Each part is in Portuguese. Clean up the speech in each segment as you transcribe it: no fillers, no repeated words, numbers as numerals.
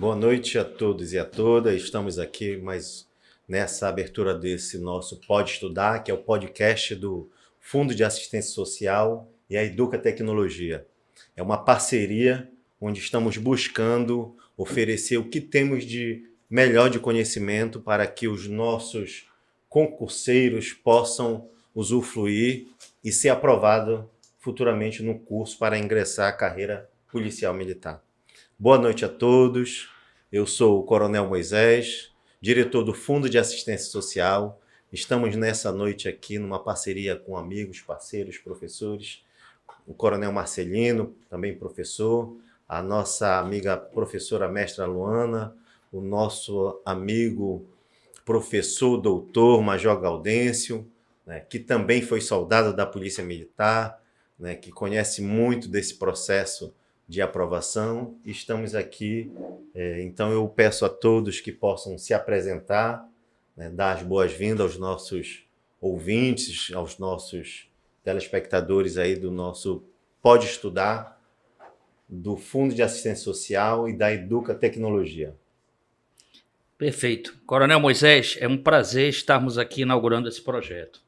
Boa noite a todos e a todas. Estamos aqui mais nessa abertura desse nosso Pode Estudar, que é o podcast do Fundo de Assistência Social e a Educa Tecnologia. É uma parceria onde estamos buscando oferecer o que temos de melhor de conhecimento para que os nossos concurseiros possam usufruir e ser aprovado futuramente no curso para ingressar à carreira policial militar. Boa noite a todos. Eu sou o Coronel Moisés, diretor do Fundo de Assistência Social. Estamos nessa noite aqui numa parceria com amigos, parceiros, professores. O Coronel Marcelino, também professor, a nossa amiga professora mestra Luana, o nosso amigo professor doutor Major Gaudêncio, né, que também foi soldado da Polícia Militar, né, que conhece muito desse processo de aprovação. Estamos aqui, então eu peço a todos que possam se apresentar, né, dar as boas-vindas aos nossos ouvintes, aos nossos telespectadores aí do nosso Pode Estudar, do Fundo de Assistência Social e da Educa Tecnologia. Perfeito. Coronel Moisés, é um prazer estarmos aqui inaugurando esse projeto,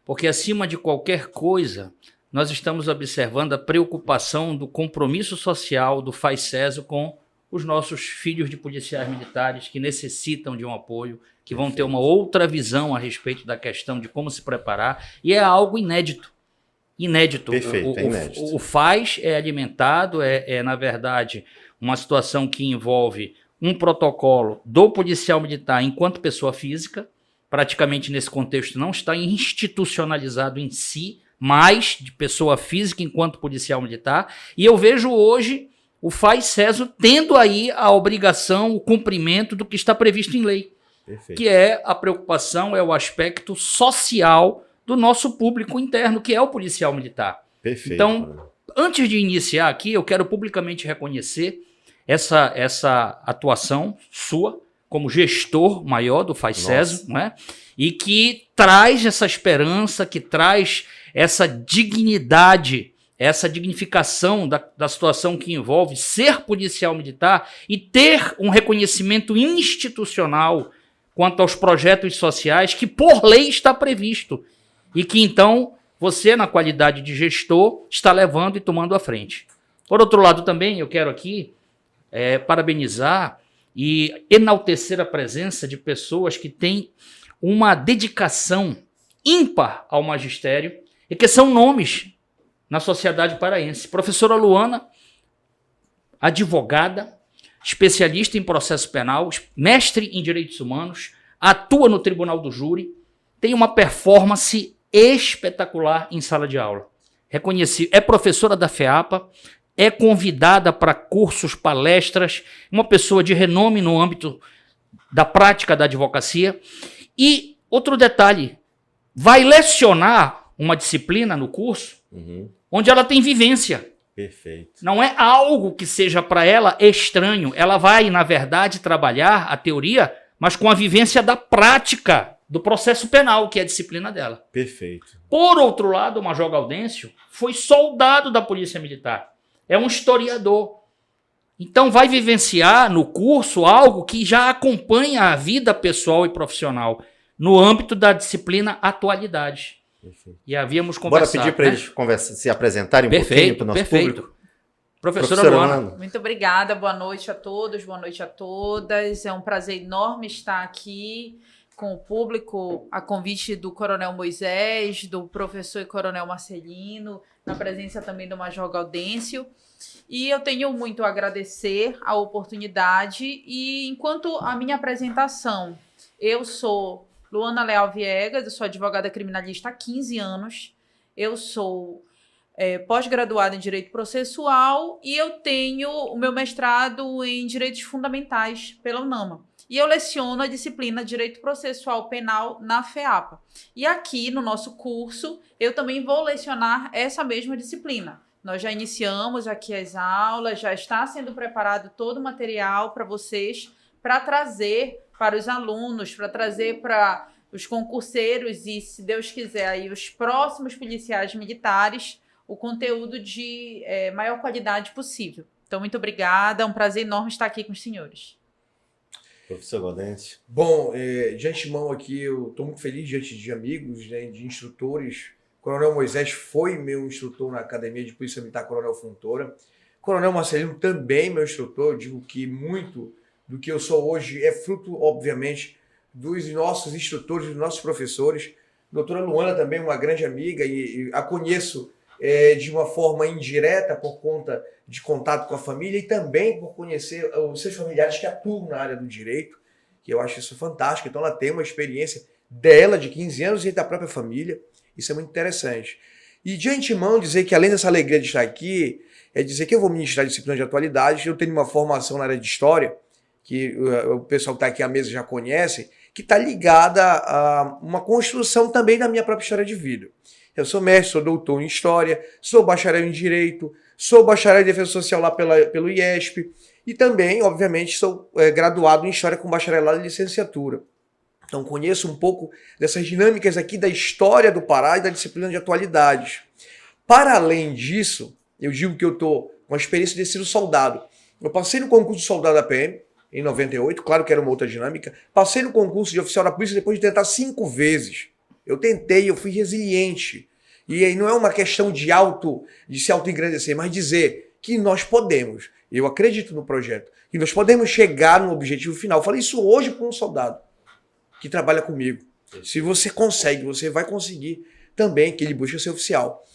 porque acima de qualquer coisa, nós estamos observando a preocupação do compromisso social do FAICESO com os nossos filhos de policiais militares que necessitam de um apoio, que vão ter uma outra visão a respeito da questão de como se preparar, e é algo inédito. Inédito. Perfeito, inédito. O FAIS é alimentado, na verdade, uma situação que envolve um protocolo do policial militar enquanto pessoa física, praticamente nesse contexto não está institucionalizado em si, mas de pessoa física enquanto policial militar, e eu vejo hoje o FAICESO tendo aí a obrigação, o cumprimento do que está previsto em lei. Perfeito. Que é a preocupação, é o aspecto social do nosso público interno, que é o policial militar. Perfeito. Então, antes de iniciar aqui, eu quero publicamente reconhecer essa atuação sua como gestor maior do FAICESO, né? E que traz essa esperança, que traz essa dignidade, essa dignificação da situação que envolve ser policial militar e ter um reconhecimento institucional quanto aos projetos sociais que por lei está previsto e que então você, na qualidade de gestor, está levando e tomando à frente. Por outro lado também, eu quero aqui parabenizar e enaltecer a presença de pessoas que têm uma dedicação ímpar ao magistério e que são nomes na sociedade paraense. Professora Luana, advogada, especialista em processo penal, mestre em direitos humanos, atua no Tribunal do Júri, tem uma performance espetacular em sala de aula. Reconhecida, é professora da FEAPA, é convidada para cursos, palestras, uma pessoa de renome no âmbito da prática da advocacia. E outro detalhe, vai lecionar uma disciplina no curso onde ela tem vivência. Perfeito. Não é algo que seja para ela estranho. Ela vai, na verdade, trabalhar a teoria, mas com a vivência da prática do processo penal, que é a disciplina dela. Perfeito. Por outro lado, o Major Gaudêncio foi soldado da Polícia Militar. É um historiador. Então vai vivenciar no curso algo que já acompanha a vida pessoal e profissional no âmbito da disciplina atualidade. Perfeito. E havíamos conversado. Bora pedir para eles se apresentarem um pouquinho para o nosso público. Professora Luana. Muito obrigada, boa noite a todos, boa noite a todas. É um prazer enorme estar aqui com o público, a convite do Coronel Moisés, do professor e Coronel Marcelino, na presença também do Major Gaudêncio. E eu tenho muito a agradecer a oportunidade e enquanto a minha apresentação, eu sou Luana Leal Viegas, eu sou advogada criminalista há 15 anos, eu sou pós-graduada em Direito Processual e eu tenho o meu mestrado em Direitos Fundamentais pela UNAMA. E eu leciono a disciplina Direito Processual Penal na FEAPA. E aqui no nosso curso, eu também vou lecionar essa mesma disciplina. Nós já iniciamos aqui as aulas, já está sendo preparado todo o material para vocês, para trazer para os alunos, para trazer para os concurseiros e, se Deus quiser, aí, os próximos policiais militares, o conteúdo de maior qualidade possível. Então, muito obrigada. É um prazer enorme estar aqui com os senhores. Professor Gaudêncio. Bom, de antemão aqui, eu estou muito feliz diante de amigos, né, de instrutores. Coronel Moisés foi meu instrutor na Academia de Polícia Militar Coronel Fontoura. Coronel Marcelino também meu instrutor. Eu digo que muito do que eu sou hoje é fruto, obviamente, dos nossos instrutores, dos nossos professores. Doutora Luana também, uma grande amiga, e a conheço de uma forma indireta por conta de contato com a família e também por conhecer os seus familiares que atuam na área do direito, que eu acho isso fantástico. Então ela tem uma experiência dela de 15 anos e da própria família. Isso é muito interessante. E de antemão dizer que além dessa alegria de estar aqui, é dizer que eu vou ministrar disciplina de atualidade. Eu tenho uma formação na área de história, que o pessoal que está aqui à mesa já conhece, que está ligada a uma construção também da minha própria história de vida. Eu sou mestre, sou doutor em História, sou bacharel em Direito, sou bacharel em Defesa Social lá pelo IESP e também, obviamente, sou graduado em História com bacharelado em licenciatura. Então conheço um pouco dessas dinâmicas aqui da história do Pará e da disciplina de atualidades. Para além disso, eu digo que eu estou com a experiência de ter sido soldado. Eu passei no concurso de soldado da PM em 98, claro que era uma outra dinâmica. Passei no concurso de oficial da polícia depois de tentar 5 vezes. Eu tentei, eu fui resiliente. E aí não é uma questão de se auto-engrandecer, mas dizer que nós podemos, eu acredito no projeto, que nós podemos chegar no objetivo final. Eu falei isso hoje para um soldado que trabalha comigo. Se você consegue, você vai conseguir também que ele busque ser oficial.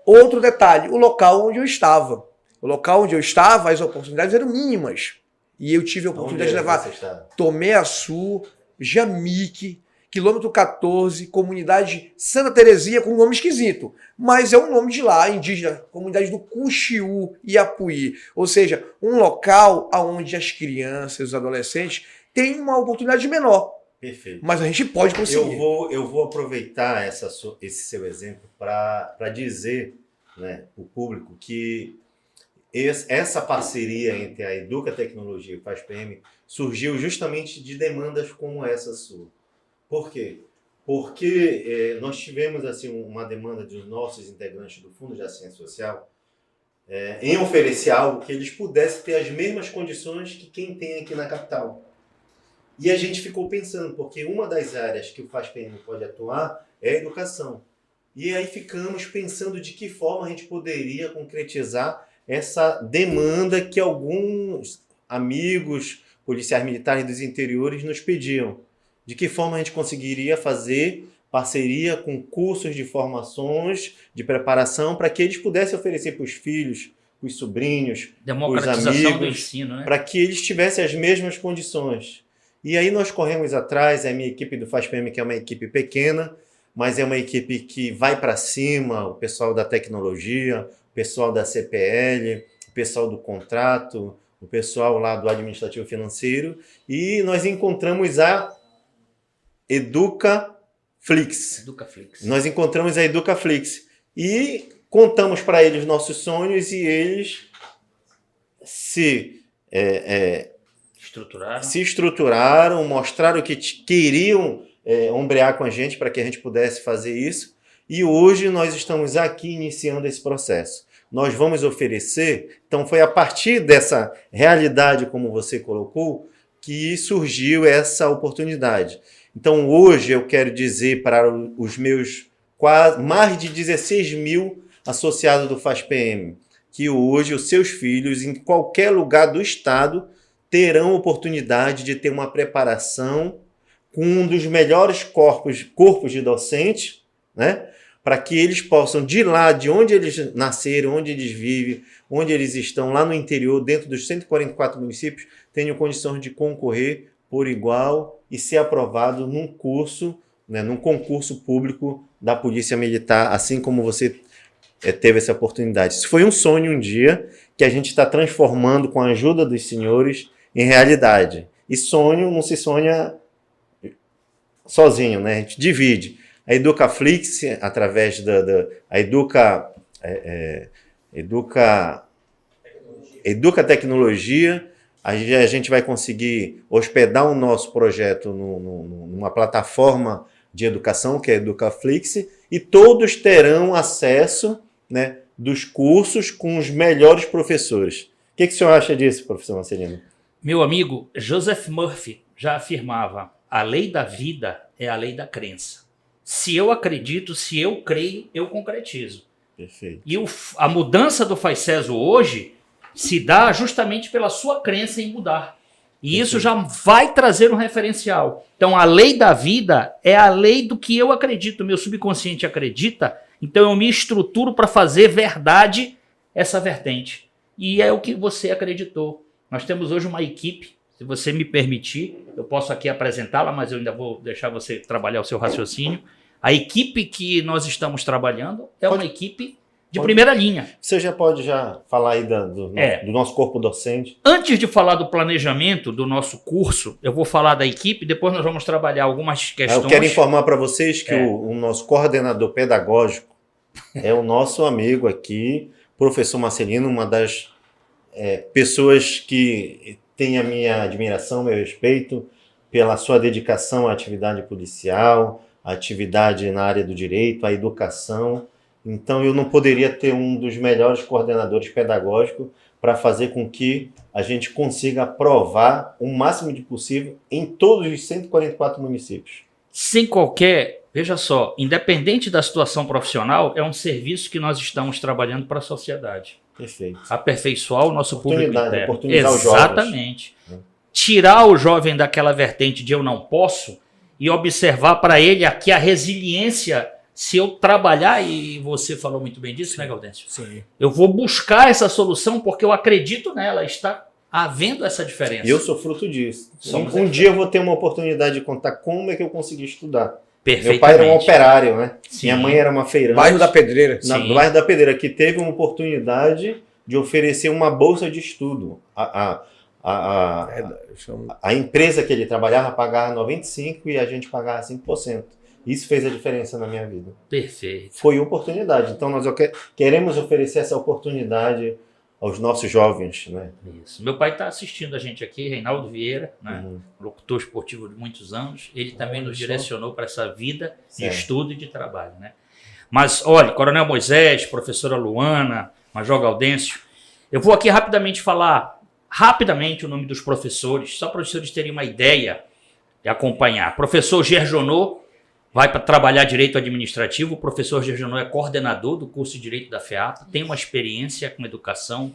Outro detalhe, o local onde eu estava. O local onde eu estava, as oportunidades eram mínimas. E eu tive a oportunidade de levar Tomé Açu, Jamique, quilômetro 14, comunidade Santa Terezinha, com um nome esquisito. Mas é um nome de lá, indígena, comunidade do Cuxiú e Apuí. Ou seja, um local onde as crianças, os adolescentes, têm uma oportunidade menor. Perfeito. Mas a gente pode conseguir. Eu vou aproveitar esse seu exemplo para dizer, né, para o público que essa parceria entre a Educa Tecnologia e o FASPM surgiu justamente de demandas como essa sua. Por quê? Porque nós tivemos assim, uma demanda dos nossos integrantes do Fundo de Assistência Social em oferecer algo que eles pudessem ter as mesmas condições que quem tem aqui na capital. E a gente ficou pensando, porque uma das áreas que o FASPM pode atuar é a educação. E aí ficamos pensando de que forma a gente poderia concretizar essa demanda que alguns amigos policiais militares dos interiores nos pediam. De que forma a gente conseguiria fazer parceria com cursos de formações, de preparação, para que eles pudessem oferecer para os filhos, para os sobrinhos, para os amigos, do ensino, né? Para que eles tivessem as mesmas condições. E aí nós corremos atrás, a minha equipe do FASPM, que é uma equipe pequena, mas é uma equipe que vai para cima, o pessoal da tecnologia, o pessoal da CPL, o pessoal do contrato, o pessoal lá do administrativo financeiro, e nós encontramos a EducaFlix. Nós encontramos a EducaFlix e contamos para eles nossos sonhos e eles se estruturaram, mostraram que queriam ombrear com a gente para que a gente pudesse fazer isso. E hoje nós estamos aqui iniciando esse processo. Nós vamos oferecer, então foi a partir dessa realidade, como você colocou, que surgiu essa oportunidade. Então hoje eu quero dizer para os meus mais de 16 mil associados do FASPM, que hoje os seus filhos, em qualquer lugar do estado, terão oportunidade de ter uma preparação com um dos melhores corpos de docentes, né? Para que eles possam, de lá, de onde eles nasceram, onde eles vivem, onde eles estão, lá no interior, dentro dos 144 municípios, tenham condições de concorrer por igual e ser aprovado num curso, né, num concurso público da Polícia Militar, assim como você teve essa oportunidade. Isso foi um sonho um dia que a gente está transformando com a ajuda dos senhores em realidade. E sonho não se sonha sozinho, né? A gente divide. A EducaFlix, através da Educa Tecnologia, a gente vai conseguir hospedar o nosso projeto numa plataforma de educação, que é a EducaFlix, e todos terão acesso, né, dos cursos com os melhores professores. que o senhor acha disso, professor Marcelino? Meu amigo, Joseph Murphy já afirmava: a lei da vida é a lei da crença. Se eu acredito, se eu creio, eu concretizo. Perfeito. E a mudança do FAICESO hoje se dá justamente pela sua crença em mudar. E isso já vai trazer um referencial. Então, a lei da vida é a lei do que eu acredito. Meu subconsciente acredita, então eu me estruturo para fazer verdade essa vertente. E é o que você acreditou. Nós temos hoje uma equipe, se você me permitir, eu posso aqui apresentá-la, mas eu ainda vou deixar você trabalhar o seu raciocínio. A equipe que nós estamos trabalhando é uma equipe de primeira linha. Você já pode falar aí do nosso corpo docente? Antes de falar do planejamento do nosso curso, eu vou falar da equipe, depois nós vamos trabalhar algumas questões. Eu quero informar para vocês que o nosso coordenador pedagógico é o nosso amigo aqui, professor Marcelino, uma das pessoas que tem a minha admiração, meu respeito pela sua dedicação à atividade policial, à atividade na área do direito, à educação. Então, eu não poderia ter um dos melhores coordenadores pedagógicos para fazer com que a gente consiga aprovar o máximo de possível em todos os 144 municípios. Sem qualquer, veja só, independente da situação profissional, é um serviço que nós estamos trabalhando para a sociedade. Perfeito. Aperfeiçoar o nosso público interno. Oportunizar os jovens. Exatamente. Tirar o jovem daquela vertente de eu não posso e observar para ele aqui a resiliência. Se eu trabalhar, e você falou muito bem disso, né, Gaudêncio? Sim. Eu vou buscar essa solução porque eu acredito nela, está havendo essa diferença. Eu sou fruto disso. Um dia eu vou ter uma oportunidade de contar como é que eu consegui estudar. Meu pai era um operário, né? Sim. Minha mãe era uma feirante. Bairro da Pedreira. No bairro da Pedreira, que teve uma oportunidade de oferecer uma bolsa de estudo. A empresa que ele trabalhava pagava 95% e a gente pagava 5%. Isso fez a diferença na minha vida. Perfeito. Foi oportunidade. Então, nós queremos oferecer essa oportunidade aos nossos jovens, né? Isso. Meu pai está assistindo a gente aqui, Reinaldo Vieira, né? Locutor esportivo de muitos anos. Ele também nos direcionou para essa vida de estudo e de trabalho, né? Mas, olha, Coronel Moisés, professora Luana, Major Gaudêncio, eu vou aqui rapidamente falar o nome dos professores, só para os senhores terem uma ideia de acompanhar. Professor Gerjonot vai para trabalhar Direito Administrativo. O professor Gerjonot é coordenador do curso de Direito da FEAP, tem uma experiência com educação.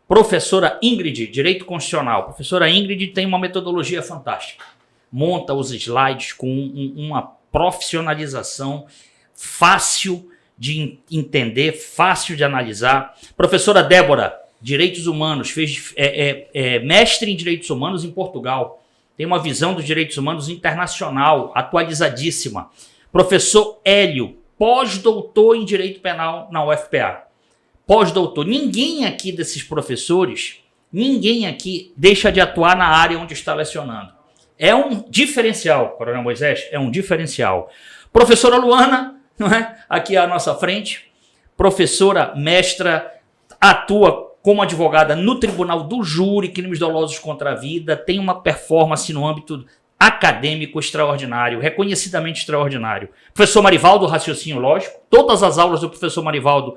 Professora Ingrid, Direito Constitucional. Professora Ingrid tem uma metodologia fantástica. Monta os slides com uma profissionalização fácil de entender, fácil de analisar. Professora Débora, Direitos Humanos, fez mestre em Direitos Humanos em Portugal. Tem uma visão dos direitos humanos internacional, atualizadíssima. Professor Hélio, pós-doutor em Direito Penal na UFPA. Pós-doutor. Ninguém aqui desses professores, ninguém aqui deixa de atuar na área onde está lecionando. É um diferencial, Coronel Moisés, é um diferencial. Professora Luana, não é? Aqui à nossa frente, professora, mestra, atua como advogada no Tribunal do Júri, crimes dolosos contra a vida, tem uma performance no âmbito acadêmico extraordinário, reconhecidamente extraordinário. Professor Marivaldo, raciocínio lógico, todas as aulas do professor Marivaldo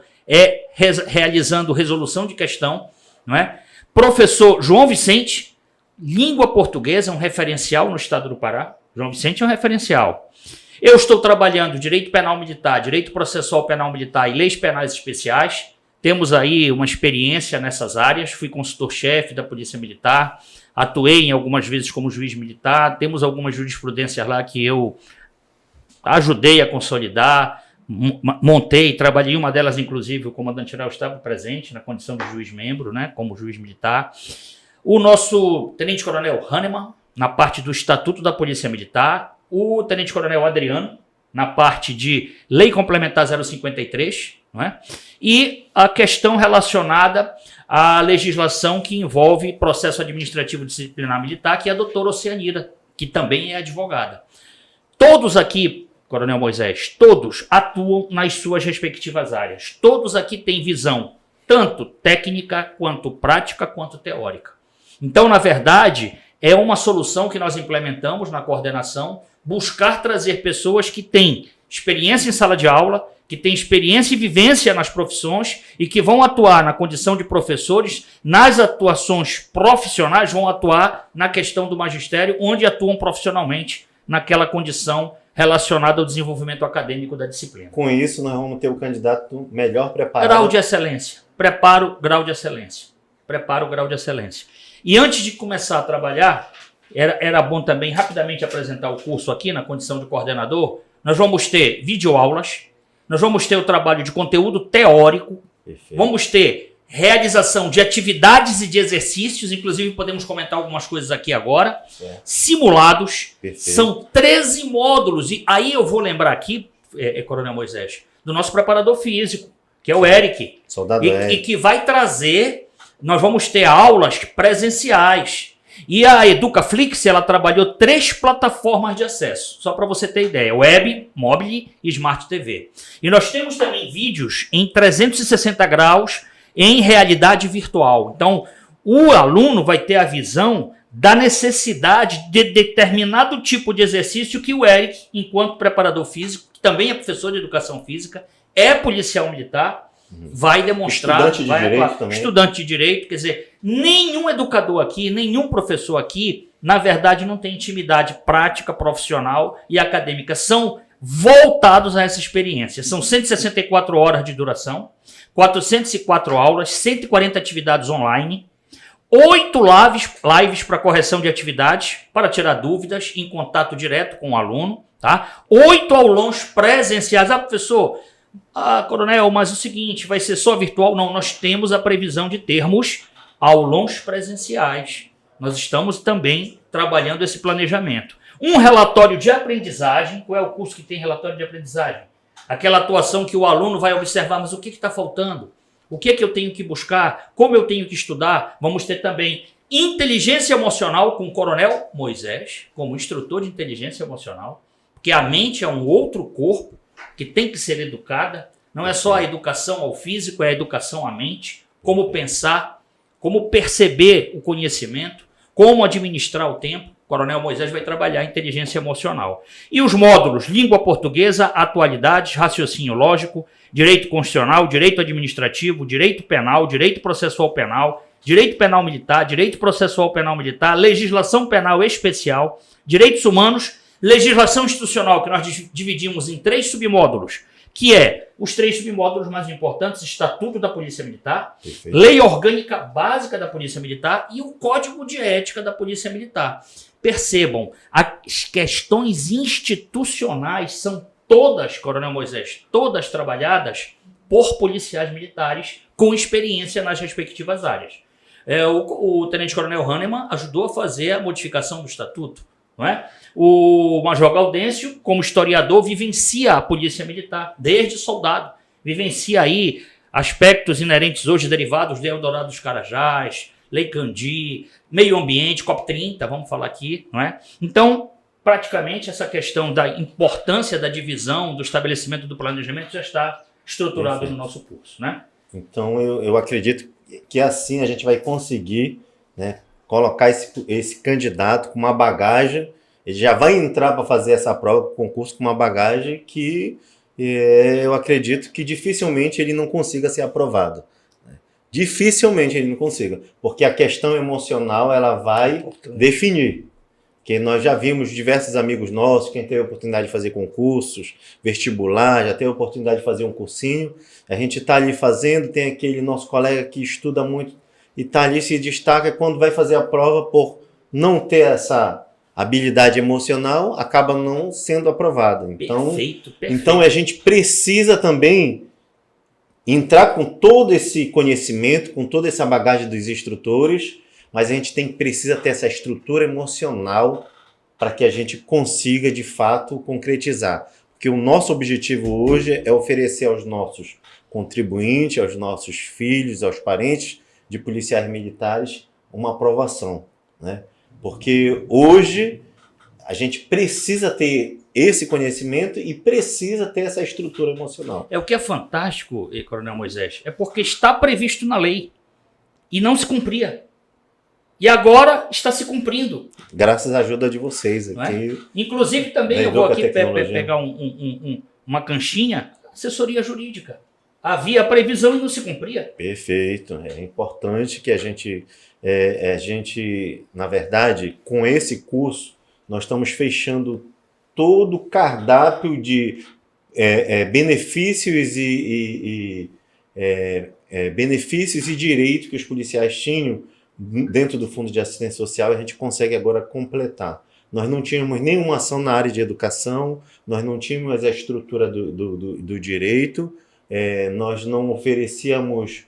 realizando resolução de questão, não é? Professor João Vicente, língua portuguesa, um referencial no estado do Pará. João Vicente é um referencial. Eu estou trabalhando Direito Penal Militar, Direito Processual Penal Militar e Leis Penais Especiais. Temos aí uma experiência nessas áreas, fui consultor-chefe da Polícia Militar, atuei em algumas vezes como juiz militar, temos algumas jurisprudências lá que eu ajudei a consolidar, montei, trabalhei uma delas, inclusive, o comandante geral estava presente na condição de juiz-membro, né, como juiz militar. O nosso tenente-coronel Hahnemann, na parte do Estatuto da Polícia Militar, o tenente-coronel Adriano, na parte de Lei Complementar 053, não é? E a questão relacionada à legislação que envolve processo administrativo disciplinar militar, que é a doutora Oceanira, que também é advogada. Todos aqui, Coronel Moisés, todos atuam nas suas respectivas áreas. Todos aqui têm visão tanto técnica, quanto prática, quanto teórica. Então, na verdade, é uma solução que nós implementamos na coordenação, buscar trazer pessoas que têm experiência em sala de aula, que têm experiência e vivência nas profissões e que vão atuar na condição de professores, nas atuações profissionais, vão atuar na questão do magistério, onde atuam profissionalmente naquela condição relacionada ao desenvolvimento acadêmico da disciplina. Com isso, nós vamos ter o candidato melhor preparado. Grau de excelência. Preparo, grau de excelência. Preparo, grau de excelência. E antes de começar a trabalhar, era bom também rapidamente apresentar o curso aqui na condição de coordenador. Nós vamos ter videoaulas, nós vamos ter o trabalho de conteúdo teórico, Perfeito. vamos ter realização de atividades e de exercícios, inclusive podemos comentar algumas coisas aqui agora, simulados, Perfeito. são 13 módulos, e aí eu vou lembrar aqui, Coronel Moisés, do nosso preparador físico, que é o Eric, Soldado e Eric. que vai trazer, nós vamos ter aulas presenciais. E a EducaFlix, ela trabalhou 3 plataformas de acesso, só para você ter ideia, Web, Mobile e Smart TV. E nós temos também vídeos em 360 graus em realidade virtual. Então, o aluno vai ter a visão da necessidade de determinado tipo de exercício que o Eric, enquanto preparador físico, que também é professor de educação física, é policial militar, vai demonstrar. Estudante de direito também. Estudante de direito, quer dizer, nenhum educador aqui, nenhum professor aqui, na verdade, não tem intimidade prática, profissional e acadêmica. São voltados a essa experiência. São 164 horas de duração, 404 aulas, 140 atividades online, 8 lives para correção de atividades, para tirar dúvidas em contato direto com o aluno, tá? 8 aulões presenciais. Professor, coronel, mas o seguinte, vai ser só virtual? Não, nós temos a previsão de termos aulões presenciais. Nós estamos também trabalhando esse planejamento. Um relatório de aprendizagem. Qual é o curso que tem relatório de aprendizagem? Aquela atuação que o aluno vai observar, mas o que está faltando? O que eu tenho que buscar? Como eu tenho que estudar? Vamos ter também inteligência emocional com o Coronel Moisés, como instrutor de inteligência emocional, porque a mente é um outro corpo que tem que ser educada. Não é só a educação ao físico, é a educação à mente. Como pensar, como perceber o conhecimento, como administrar o tempo. O Coronel Moisés vai trabalhar inteligência emocional. E os módulos: língua portuguesa, atualidades, raciocínio lógico, direito constitucional, direito administrativo, direito penal, direito processual penal, direito penal militar, direito processual penal militar, legislação penal especial, direitos humanos, legislação institucional, que nós dividimos em 3 submódulos, que é os 3 submódulos mais importantes: Estatuto da Polícia Militar, Perfeito. Lei Orgânica Básica da Polícia Militar e o Código de Ética da Polícia Militar. Percebam, as questões institucionais são todas, Coronel Moisés, todas trabalhadas por policiais militares com experiência nas respectivas áreas. O Tenente Coronel Hahnemann ajudou a fazer a modificação do Estatuto, não é? O Major Gaudêncio, como historiador, vivencia a Polícia Militar, desde soldado. Vivencia aí aspectos inerentes hoje derivados de Eldorado dos Carajás, Lei Candir, meio ambiente, COP30, vamos falar aqui, não é? Então, praticamente, essa questão da importância da divisão, do estabelecimento do planejamento já está estruturado no nosso curso, né? Então, eu acredito que assim a gente vai conseguir, né, colocar esse candidato com uma bagagem. Ele já vai entrar para fazer essa prova, concurso, com uma bagagem que eu acredito que dificilmente ele não consiga ser aprovado. Dificilmente ele não consiga, porque a questão emocional ela vai definir. Que nós já vimos diversos amigos nossos, quem teve a oportunidade de fazer concursos, vestibular, já teve a oportunidade de fazer um cursinho, a gente está ali fazendo, tem aquele nosso colega que estuda muito e está ali, se destaca, quando vai fazer a prova, por não ter essa habilidade emocional, acaba não sendo aprovado. Então, perfeito. Então a gente precisa também entrar com todo esse conhecimento, com toda essa bagagem dos instrutores, mas a gente precisa ter essa estrutura emocional para que a gente consiga, de fato, concretizar. Porque o nosso objetivo hoje é oferecer aos nossos contribuintes, aos nossos filhos, aos parentes de policiais militares uma aprovação, né? Porque hoje a gente precisa ter esse conhecimento e precisa ter essa estrutura emocional. O que é fantástico, Coronel Moisés, é porque está previsto na lei e não se cumpria. E agora está se cumprindo. Graças à ajuda de vocês aqui. Inclusive também eu vou aqui pegar uma canchinha, assessoria jurídica. Havia previsão e não se cumpria. Perfeito. É importante que a gente, na verdade, com esse curso, nós estamos fechando todo o cardápio de benefícios benefícios e direitos que os policiais tinham dentro do Fundo de Assistência Social, e a gente consegue agora completar. Nós não tínhamos nenhuma ação na área de educação, nós não tínhamos a estrutura do direito, nós não oferecíamos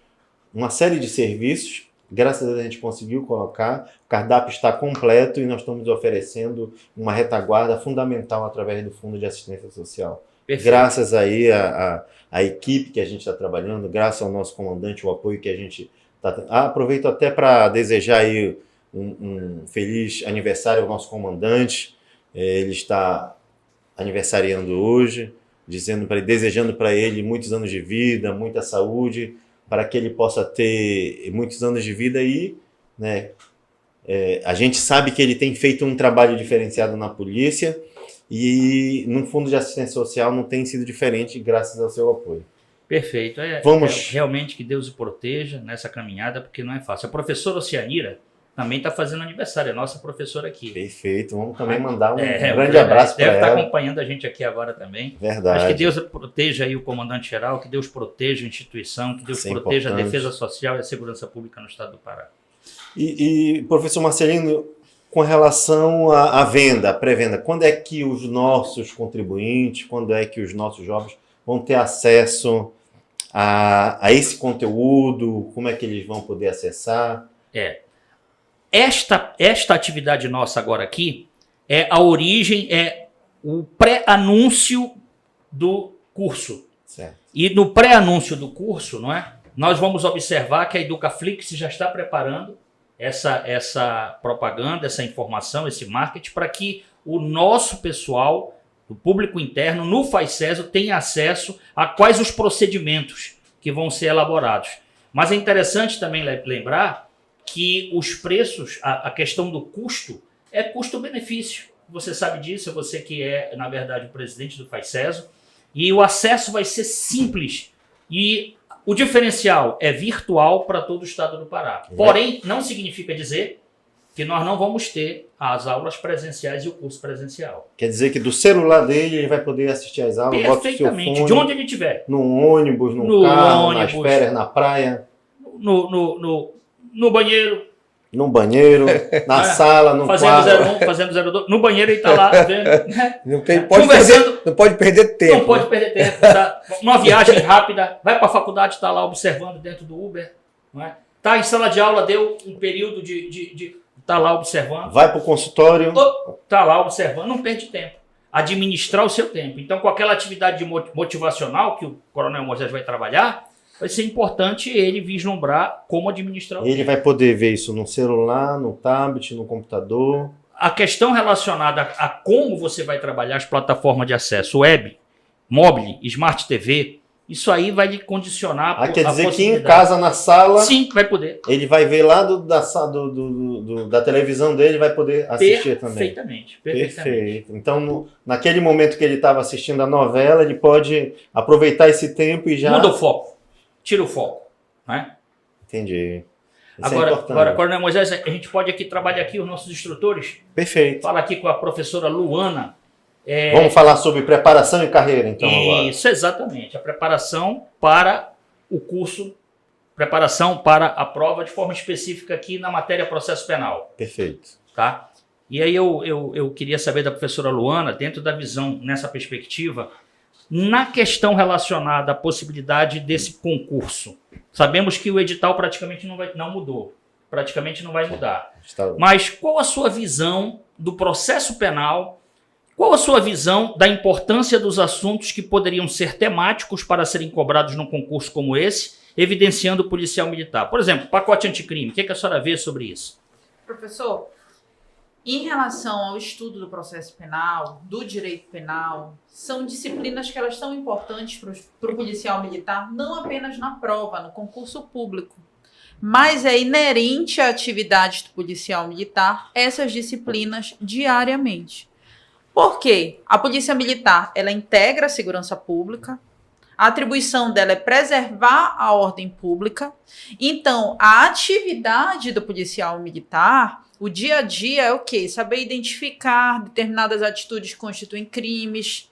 uma série de serviços. Graças a Deus a gente conseguiu colocar, o cardápio está completo e nós estamos oferecendo uma retaguarda fundamental através do Fundo de Assistência Social. Perfeito. Graças aí à equipe que a gente está trabalhando, graças ao nosso comandante, o apoio que a gente está... aproveito até para desejar aí um feliz aniversário ao nosso comandante. Ele está aniversariando hoje, desejando para ele muitos anos de vida, muita saúde, para que ele possa ter muitos anos de vida aí, né? A gente sabe que ele tem feito um trabalho diferenciado na polícia e no Fundo de Assistência Social não tem sido diferente, graças ao seu apoio. Perfeito. Realmente que Deus o proteja nessa caminhada, porque não é fácil. A professora Oceanira também está fazendo aniversário, a nossa professora aqui. Perfeito. Vamos também mandar um grande abraço para ela. Deve estar acompanhando a gente aqui agora também. Verdade. Acho que Deus proteja aí o comandante-geral, que Deus proteja a instituição, que Deus proteja a defesa social e a segurança pública no estado do Pará. E professor Marcelino, com relação à venda, à pré-venda, quando é que os nossos contribuintes, quando é que os nossos jovens vão ter acesso a esse conteúdo? Como é que eles vão poder acessar? Esta atividade nossa agora aqui é a origem, é o pré-anúncio do curso. Certo. E no pré-anúncio do curso, não é? Nós vamos observar que a Educaflix já está preparando essa propaganda, essa informação, esse marketing, para que o nosso pessoal, o público interno, no FAICESO, tenha acesso a quais os procedimentos que vão ser elaborados. Mas é interessante também lembrar que os preços, a questão do custo, é custo-benefício. Você sabe disso, você que é, na verdade, o presidente do FAICESO, e o acesso vai ser simples. E o diferencial é virtual para todo o estado do Pará. Porém, não significa dizer que nós não vamos ter as aulas presenciais e o curso presencial. Quer dizer que do celular dele ele vai poder assistir às aulas, bota o seu fone, de onde ele estiver. Num ônibus, num carro, nas férias, na praia. No banheiro. No banheiro, na sala, no quarto. Fazendo 02. No banheiro ele está lá vendo. Né? Não pode perder tempo. Não pode perder tempo. Tá? Uma viagem rápida, vai para a faculdade, está lá observando dentro do Uber. Não é? Tá em sala de aula, deu um período de tá lá observando. Vai para o consultório. Tá lá observando, não perde tempo. Administrar o seu tempo. Então, com aquela atividade motivacional que o Coronel Moisés vai trabalhar, vai ser importante ele vislumbrar como administrar o tempo. Ele vai poder ver isso no celular, no tablet, no computador. A questão relacionada a como você vai trabalhar as plataformas de acesso web, mobile, Smart TV, isso aí vai lhe condicionar a quer dizer que em casa, na sala... Sim, vai poder. Ele vai ver lá da televisão dele, vai poder assistir também. Perfeito. Então, naquele momento que ele estava assistindo a novela, ele pode aproveitar esse tempo e já... Muda o foco. Tira o foco. Né? Entendi. Agora, Coronel Moisés, a gente pode aqui trabalhar aqui os nossos instrutores? Perfeito. Fala aqui com a professora Luana. Vamos falar sobre preparação e carreira, então, agora. Isso, exatamente. A preparação para o curso, preparação para a prova de forma específica aqui na matéria processo penal. Perfeito. Tá? E aí eu queria saber da professora Luana, dentro da visão, nessa perspectiva, na questão relacionada à possibilidade desse concurso. Sabemos que o edital praticamente não mudou, praticamente não vai mudar. Mas qual a sua visão do processo penal? Qual a sua visão da importância dos assuntos que poderiam ser temáticos para serem cobrados num concurso como esse, evidenciando o policial militar? Por exemplo, pacote anticrime. O que a senhora vê sobre isso? Professor, em relação ao estudo do processo penal, do direito penal, são disciplinas que elas são importantes para o policial militar, não apenas na prova, no concurso público, mas é inerente à atividade do policial militar essas disciplinas diariamente. Por quê? A Polícia Militar, ela integra a segurança pública, a atribuição dela é preservar a ordem pública. Então, a atividade do policial militar, o dia a dia é o quê? Saber identificar determinadas atitudes que constituem crimes,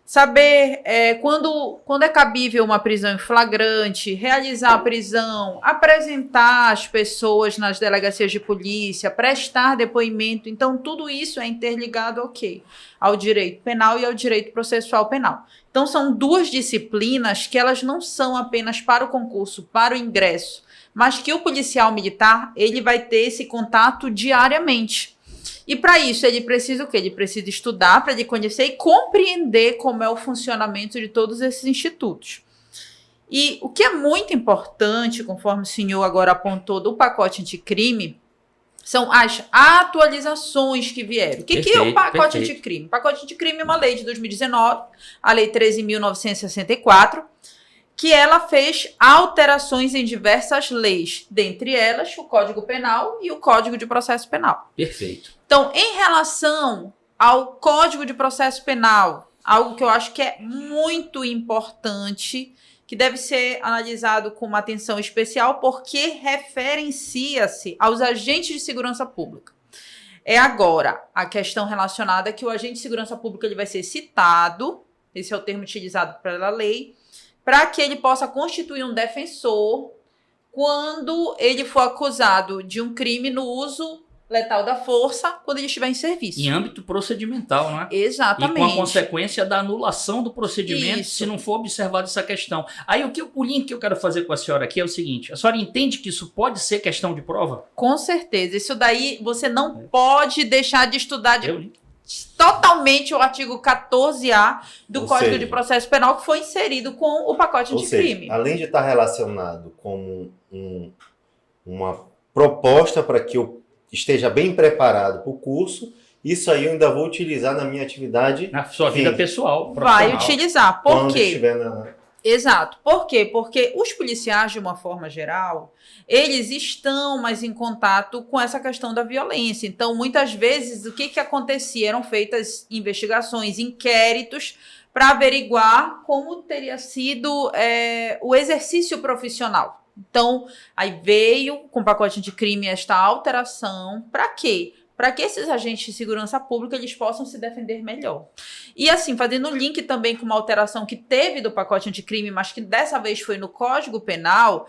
saber quando é cabível uma prisão em flagrante, realizar a prisão, apresentar as pessoas nas delegacias de polícia, prestar depoimento. Então, tudo isso é interligado ao quê? Ao direito penal e ao direito processual penal. Então, são duas disciplinas que elas não são apenas para o concurso, para o ingresso, mas que o policial militar ele vai ter esse contato diariamente. E para isso ele precisa o quê? Ele precisa estudar para ele conhecer e compreender como é o funcionamento de todos esses institutos. E o que é muito importante, conforme o senhor agora apontou do pacote anticrime, são as atualizações que vieram. O que é o pacote anticrime? O pacote anticrime é uma lei de 2019, a Lei 13.964, que ela fez alterações em diversas leis, dentre elas o Código Penal e o Código de Processo Penal. Perfeito. Então, em relação ao Código de Processo Penal, algo que eu acho que é muito importante, que deve ser analisado com uma atenção especial, porque referencia-se aos agentes de segurança pública. É agora a questão relacionada que o agente de segurança pública ele vai ser citado, esse é o termo utilizado pela lei, para que ele possa constituir um defensor quando ele for acusado de um crime no uso letal da força, quando ele estiver em serviço. Em âmbito procedimental, não é? Exatamente. E com a consequência da anulação do procedimento, se não for observada essa questão. Aí o link que eu quero fazer com a senhora aqui é o seguinte: a senhora entende que isso pode ser questão de prova? Com certeza. Isso daí você não pode deixar de estudar totalmente o artigo 14A do Código de Processo Penal, que foi inserido com o pacote anticrime. Além de estar relacionado com uma proposta para que eu esteja bem preparado para o curso, isso aí eu ainda vou utilizar na minha atividade. Na sua vida pessoal. Vai utilizar. Por quê? Estiver na... Exato. Por quê? Porque os policiais, de uma forma geral, eles estão mais em contato com essa questão da violência. Então, muitas vezes, o que acontecia? Eram feitas investigações, inquéritos, para averiguar como teria sido o exercício profissional. Então, aí veio com o pacote anticrime esta alteração. Para quê? Para que esses agentes de segurança pública eles possam se defender melhor. E assim, fazendo link também com uma alteração que teve do pacote anticrime, mas que dessa vez foi no Código Penal,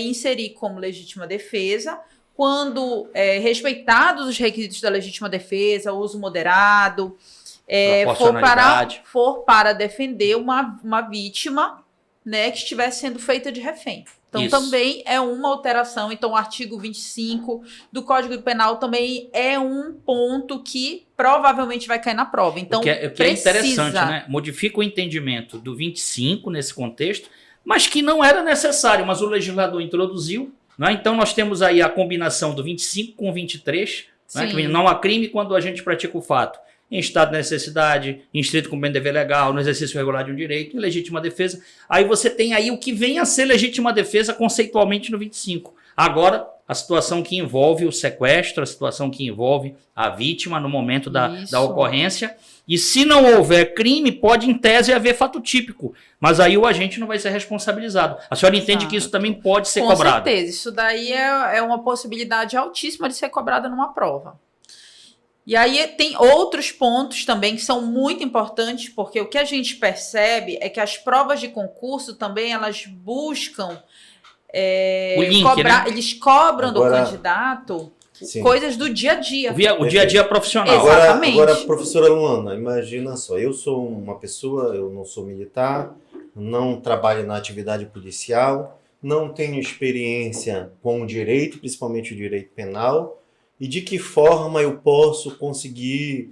inserir como legítima defesa, quando respeitados os requisitos da legítima defesa, uso moderado, for para defender uma vítima, né, que estivesse sendo feita de refém. Então, também é uma alteração. Então, o artigo 25 do Código Penal também é um ponto que provavelmente vai cair na prova. Então, o que é interessante, né? Modifica o entendimento do 25 nesse contexto, mas que não era necessário, mas o legislador introduziu. Né? Então, nós temos aí a combinação do 25 com o 23, né? Que não há crime quando a gente pratica o fato em estado de necessidade, em estrito cumprimento de dever legal, no exercício regular de um direito, em legítima defesa. Aí você tem aí o que vem a ser legítima defesa conceitualmente no 25. Agora, a situação que envolve o sequestro, a situação que envolve a vítima no momento da ocorrência. E se não houver crime, pode em tese haver fato típico, mas aí o agente não vai ser responsabilizado. A senhora entende que isso também pode ser cobrado? Com certeza, isso daí é uma possibilidade altíssima de ser cobrada numa prova. E aí tem outros pontos também que são muito importantes, porque o que a gente percebe é que as provas de concurso também elas buscam link, cobrar, né? Eles cobram do candidato coisas do dia a dia. O dia a dia profissional. Exatamente. Agora, professora Luana, imagina só, eu sou uma pessoa, eu não sou militar, não trabalho na atividade policial, não tenho experiência com o direito, principalmente o direito penal. E de que forma eu posso conseguir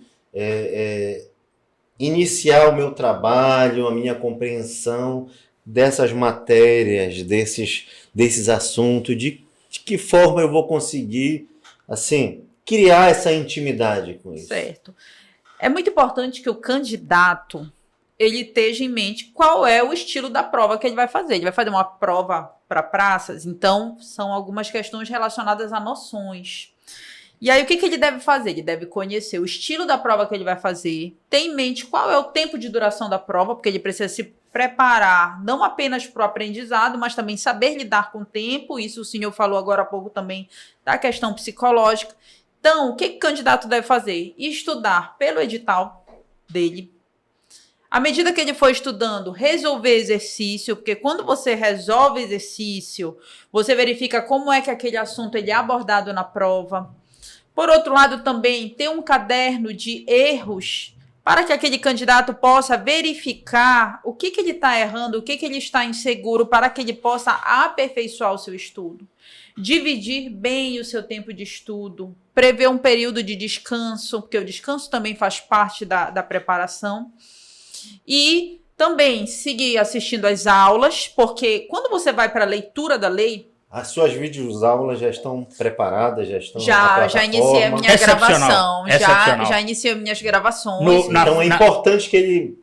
iniciar o meu trabalho, a minha compreensão dessas matérias, desses assuntos, de que forma eu vou conseguir, assim, criar essa intimidade com isso? Certo. É muito importante que o candidato ele esteja em mente qual é o estilo da prova que ele vai fazer. Ele vai fazer uma prova para praças, então são algumas questões relacionadas a noções. E aí, o que ele deve fazer? Ele deve conhecer o estilo da prova que ele vai fazer, ter em mente qual é o tempo de duração da prova, porque ele precisa se preparar não apenas para o aprendizado, mas também saber lidar com o tempo. Isso o senhor falou agora há pouco também da questão psicológica. Então, o que o candidato deve fazer? Estudar pelo edital dele. À medida que ele for estudando, resolver exercício, porque quando você resolve exercício, você verifica como é que aquele assunto ele é abordado na prova. Por outro lado, também ter um caderno de erros para que aquele candidato possa verificar o que ele está errando, o que ele está inseguro, para que ele possa aperfeiçoar o seu estudo. Dividir bem o seu tempo de estudo, prever um período de descanso, porque o descanso também faz parte da preparação. E também seguir assistindo às aulas, porque quando você vai para a leitura da lei... As suas videoaulas já estão preparadas, já estão Já iniciei a minha gravação. Já iniciei minhas gravações. Então é importante que ele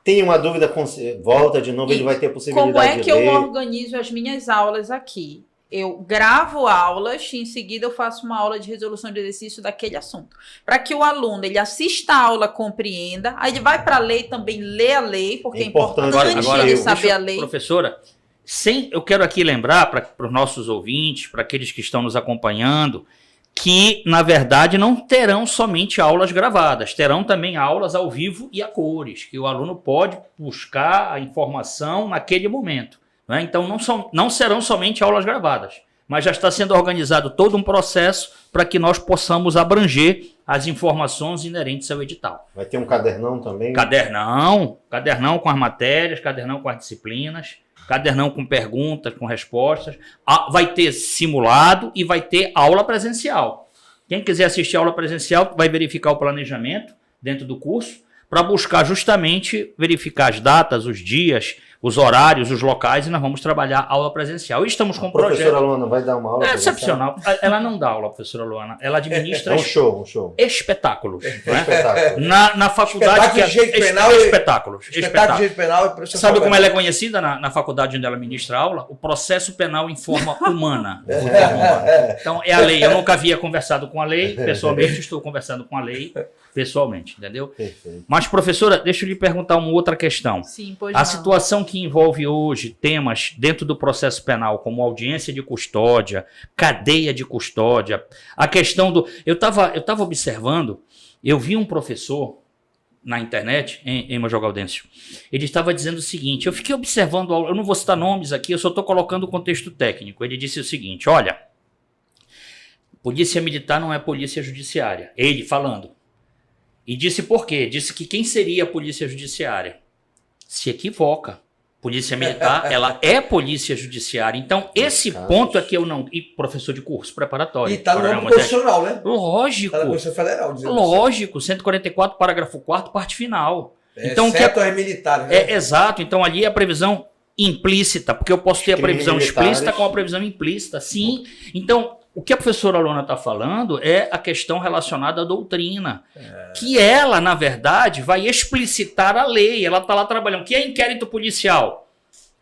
tenha uma dúvida, volta de novo, ele vai ter a possibilidade de ler. Como é que eu organizo as minhas aulas aqui? Eu gravo aulas e em seguida eu faço uma aula de resolução de exercício daquele assunto. Para que o aluno ele assista a aula, compreenda, aí ele vai para a lei também, lê a lei, porque é importante ele saber a lei. Professora, eu quero aqui lembrar para os nossos ouvintes, para aqueles que estão nos acompanhando, que, na verdade, não terão somente aulas gravadas, terão também aulas ao vivo e a cores, que o aluno pode buscar a informação naquele momento. Né? Então, não serão somente aulas gravadas, mas já está sendo organizado todo um processo para que nós possamos abranger as informações inerentes ao edital. Vai ter um cadernão também? Cadernão com as matérias, cadernão com as disciplinas, cadernão com perguntas, com respostas. Vai ter simulado e vai ter aula presencial. Quem quiser assistir a aula presencial vai verificar o planejamento dentro do curso para buscar justamente verificar as datas, os dias, os horários, os locais, e nós vamos trabalhar aula presencial. E estamos com um projeto... A professora Luana vai dar uma aula? É excepcional. Ela não dá aula, professora Luana. Ela administra... É um show. Espetáculos. Né? Espetáculo. Na faculdade... Espetáculo de direito penal. Sabe como ela é conhecida na faculdade onde ela ministra aula? O processo penal em forma humana. Então, é a lei. Eu nunca havia conversado com a lei. Pessoalmente, estou conversando com a lei. Pessoalmente, entendeu? Perfeito. Mas, professora, deixa eu lhe perguntar uma outra questão. Sim, pois A situação que envolve hoje temas dentro do processo penal, como audiência de custódia, cadeia de custódia, a questão do... Eu tava observando, eu vi um professor na internet, em Major Gaudêncio, ele estava dizendo o seguinte, eu fiquei observando, eu não vou citar nomes aqui, eu só estou colocando o contexto técnico. Ele disse o seguinte, olha, polícia militar não é polícia judiciária. Ele falando. E disse por quê? Disse que quem seria a polícia judiciária? Se equivoca. Polícia militar, ela é polícia judiciária. Então, esse ponto é que eu não... E professor de curso preparatório. E está no âmbito constitucional, né? Lógico. Está na Constituição Federal. Lógico. 144, parágrafo 4º, parte final. Então, exceto as militares, né? Exato. Então, ali é a previsão implícita, porque eu posso ter a previsão explícita com a previsão implícita. Sim. Então... O que a professora Luana está falando é a questão relacionada à doutrina, que ela, na verdade, vai explicitar a lei. Ela está lá trabalhando. O que é inquérito policial?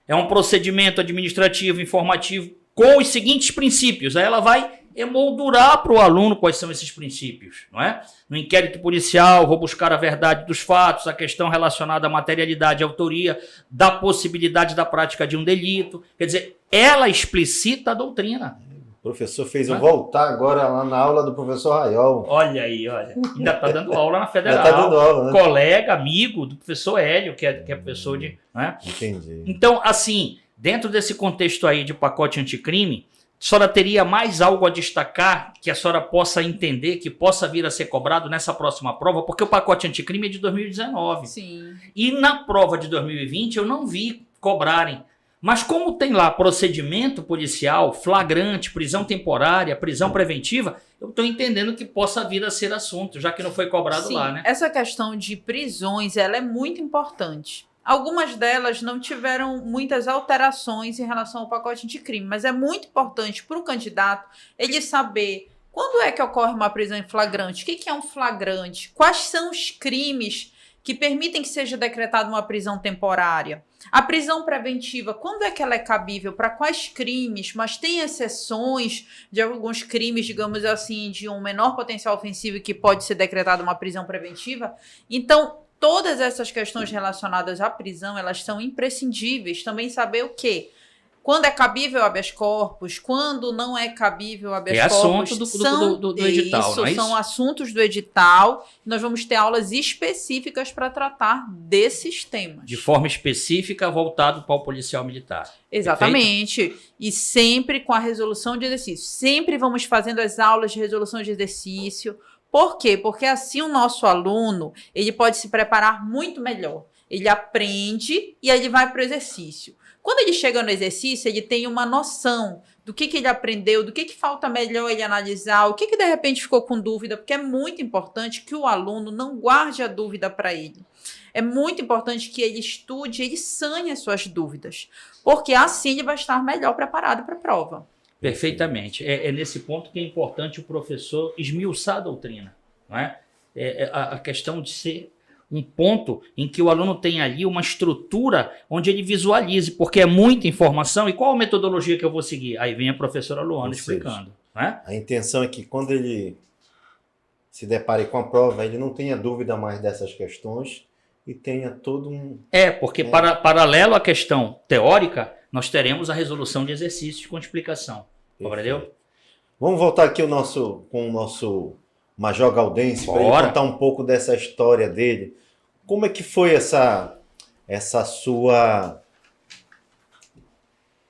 É um procedimento administrativo, informativo, com os seguintes princípios. Aí ela vai emoldurar para o aluno quais são esses princípios. Não é? No inquérito policial, vou buscar a verdade dos fatos, a questão relacionada à materialidade e autoria, da possibilidade da prática de um delito. Quer dizer, ela explicita a doutrina. O professor fez eu voltar agora lá na aula do professor Raiol. Olha aí, olha. Ainda está dando aula na Federal. Ainda está dando aula, né? Colega, amigo do professor Hélio, que é professor de... Né? Entendi. Então, assim, dentro desse contexto aí de pacote anticrime, a senhora teria mais algo a destacar que a senhora possa entender, que possa vir a ser cobrado nessa próxima prova? Porque o pacote anticrime é de 2019. Sim. E na prova de 2020 eu não vi cobrarem. Mas como tem lá procedimento policial, flagrante, prisão temporária, prisão preventiva, eu estou entendendo que possa vir a ser assunto, já que não foi cobrado lá, né? Essa questão de prisões, ela é muito importante. Algumas delas não tiveram muitas alterações em relação ao pacote anticrime, mas é muito importante para o candidato ele saber quando é que ocorre uma prisão em flagrante, o que é um flagrante, quais são os crimes que permitem que seja decretada uma prisão temporária. A prisão preventiva, quando é que ela é cabível? Para quais crimes? Mas tem exceções de alguns crimes, digamos assim, de um menor potencial ofensivo que pode ser decretada uma prisão preventiva? Então, todas essas questões relacionadas à prisão, elas são imprescindíveis. Também saber o quê? Quando é cabível habeas corpus, quando não é cabível habeas corpus. Assunto do edital, não é isso? São assuntos do edital. Nós vamos ter aulas específicas para tratar desses temas. De forma específica, voltado para o policial militar. Exatamente. Perfeito? E sempre com a resolução de exercício. Sempre vamos fazendo as aulas de resolução de exercício. Por quê? Porque assim o nosso aluno, ele pode se preparar muito melhor. Ele aprende e ele vai para o exercício. Quando ele chega no exercício, ele tem uma noção do que ele aprendeu, do que falta melhor ele analisar, o que de repente ficou com dúvida, porque é muito importante que o aluno não guarde a dúvida para ele. É muito importante que ele estude, ele sane as suas dúvidas, porque assim ele vai estar melhor preparado para a prova. Perfeitamente. É nesse ponto que é importante o professor esmiuçar a doutrina, não é? A questão de ser um ponto em que o aluno tem ali uma estrutura onde ele visualize, porque é muita informação. E qual a metodologia que eu vou seguir? Aí vem a professora Luana explicando. Né? A intenção é que quando ele se depare com a prova, ele não tenha dúvida mais dessas questões e tenha todo um... Porque paralelo à questão teórica, nós teremos a resolução de exercícios com explicação. Compreendeu? Vamos voltar aqui com o nosso Major Gaudêncio, para ele contar um pouco dessa história dele. Como é que foi essa sua...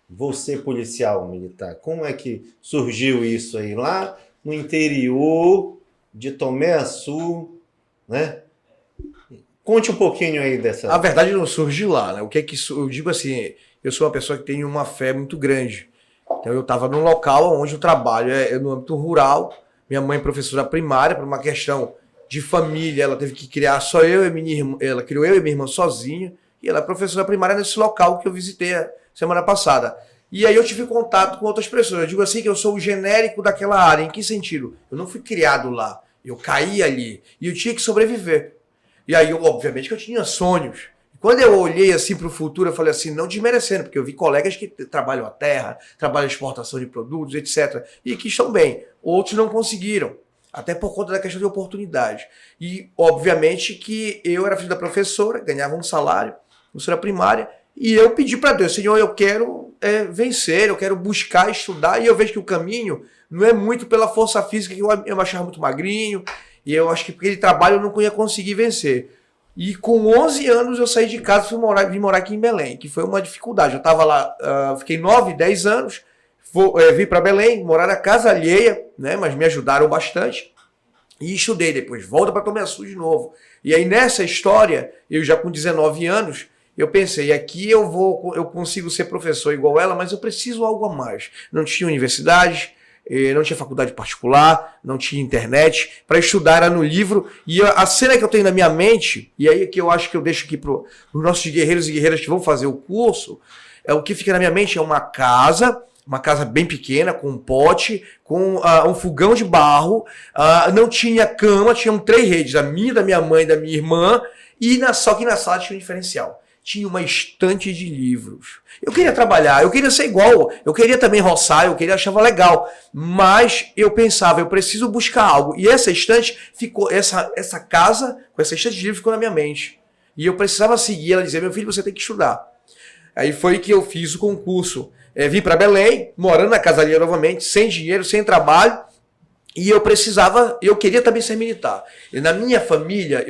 Você, policial militar, como é que surgiu isso aí? Lá no interior de Tomé-Açu, né? Conte um pouquinho aí dessa... A verdade não surge lá, né? O que é que eu digo assim, eu sou uma pessoa que tem uma fé muito grande. Então eu estava num local onde o trabalho é no âmbito rural. Minha mãe é professora primária, por uma questão de família, ela teve que criar só eu e minha irmã, ela criou eu e minha irmã sozinha, e ela é professora primária nesse local que eu visitei a semana passada. E aí eu tive contato com outras pessoas. Eu digo assim que eu sou o genérico daquela área. Em que sentido? Eu não fui criado lá, eu caí ali, e eu tinha que sobreviver. E aí, obviamente, que eu tinha sonhos. Quando eu olhei assim para o futuro, eu falei assim, não desmerecendo, porque eu vi colegas que trabalham a terra, trabalham a exportação de produtos, etc., e que estão bem. Outros não conseguiram, até por conta da questão de oportunidade. E, obviamente, que eu era filho da professora, ganhava um salário, professora primária, e eu pedi para Deus, Senhor, eu quero vencer, eu quero buscar estudar, e eu vejo que o caminho não é muito pela força física, que eu me achava muito magrinho, e eu acho que por aquele trabalho eu não ia conseguir vencer. E com 11 anos eu saí de casa e vim morar aqui em Belém, que foi uma dificuldade. Eu estava lá, fiquei 9, 10 anos, vim para Belém, morar na casa alheia, né, mas me ajudaram bastante. E estudei depois, volta para Tomé-Açu de novo. E aí nessa história, eu já com 19 anos, eu pensei, aqui eu consigo ser professor igual ela, mas eu preciso algo a mais. Não tinha universidade, não tinha faculdade particular, não tinha internet, para estudar era no livro, e a cena que eu tenho na minha mente, e aí que eu acho que eu deixo aqui para os nossos guerreiros e guerreiras que vão fazer o curso, o que fica na minha mente é uma casa bem pequena, com um pote, com um fogão de barro, não tinha cama, tinham 3 redes, a minha, da minha mãe e da minha irmã, e só que na sala tinha um diferencial. Tinha uma estante de livros. Eu queria trabalhar, eu queria ser igual, eu queria também roçar, achava legal. Mas eu pensava, eu preciso buscar algo. E essa estante ficou, essa casa com essa estante de livros ficou na minha mente. E eu precisava seguir, ela dizia, meu filho, você tem que estudar. Aí foi que eu fiz o concurso. Vim para Belém, morando na casa ali novamente, sem dinheiro, sem trabalho. E eu queria também ser militar. E na minha família,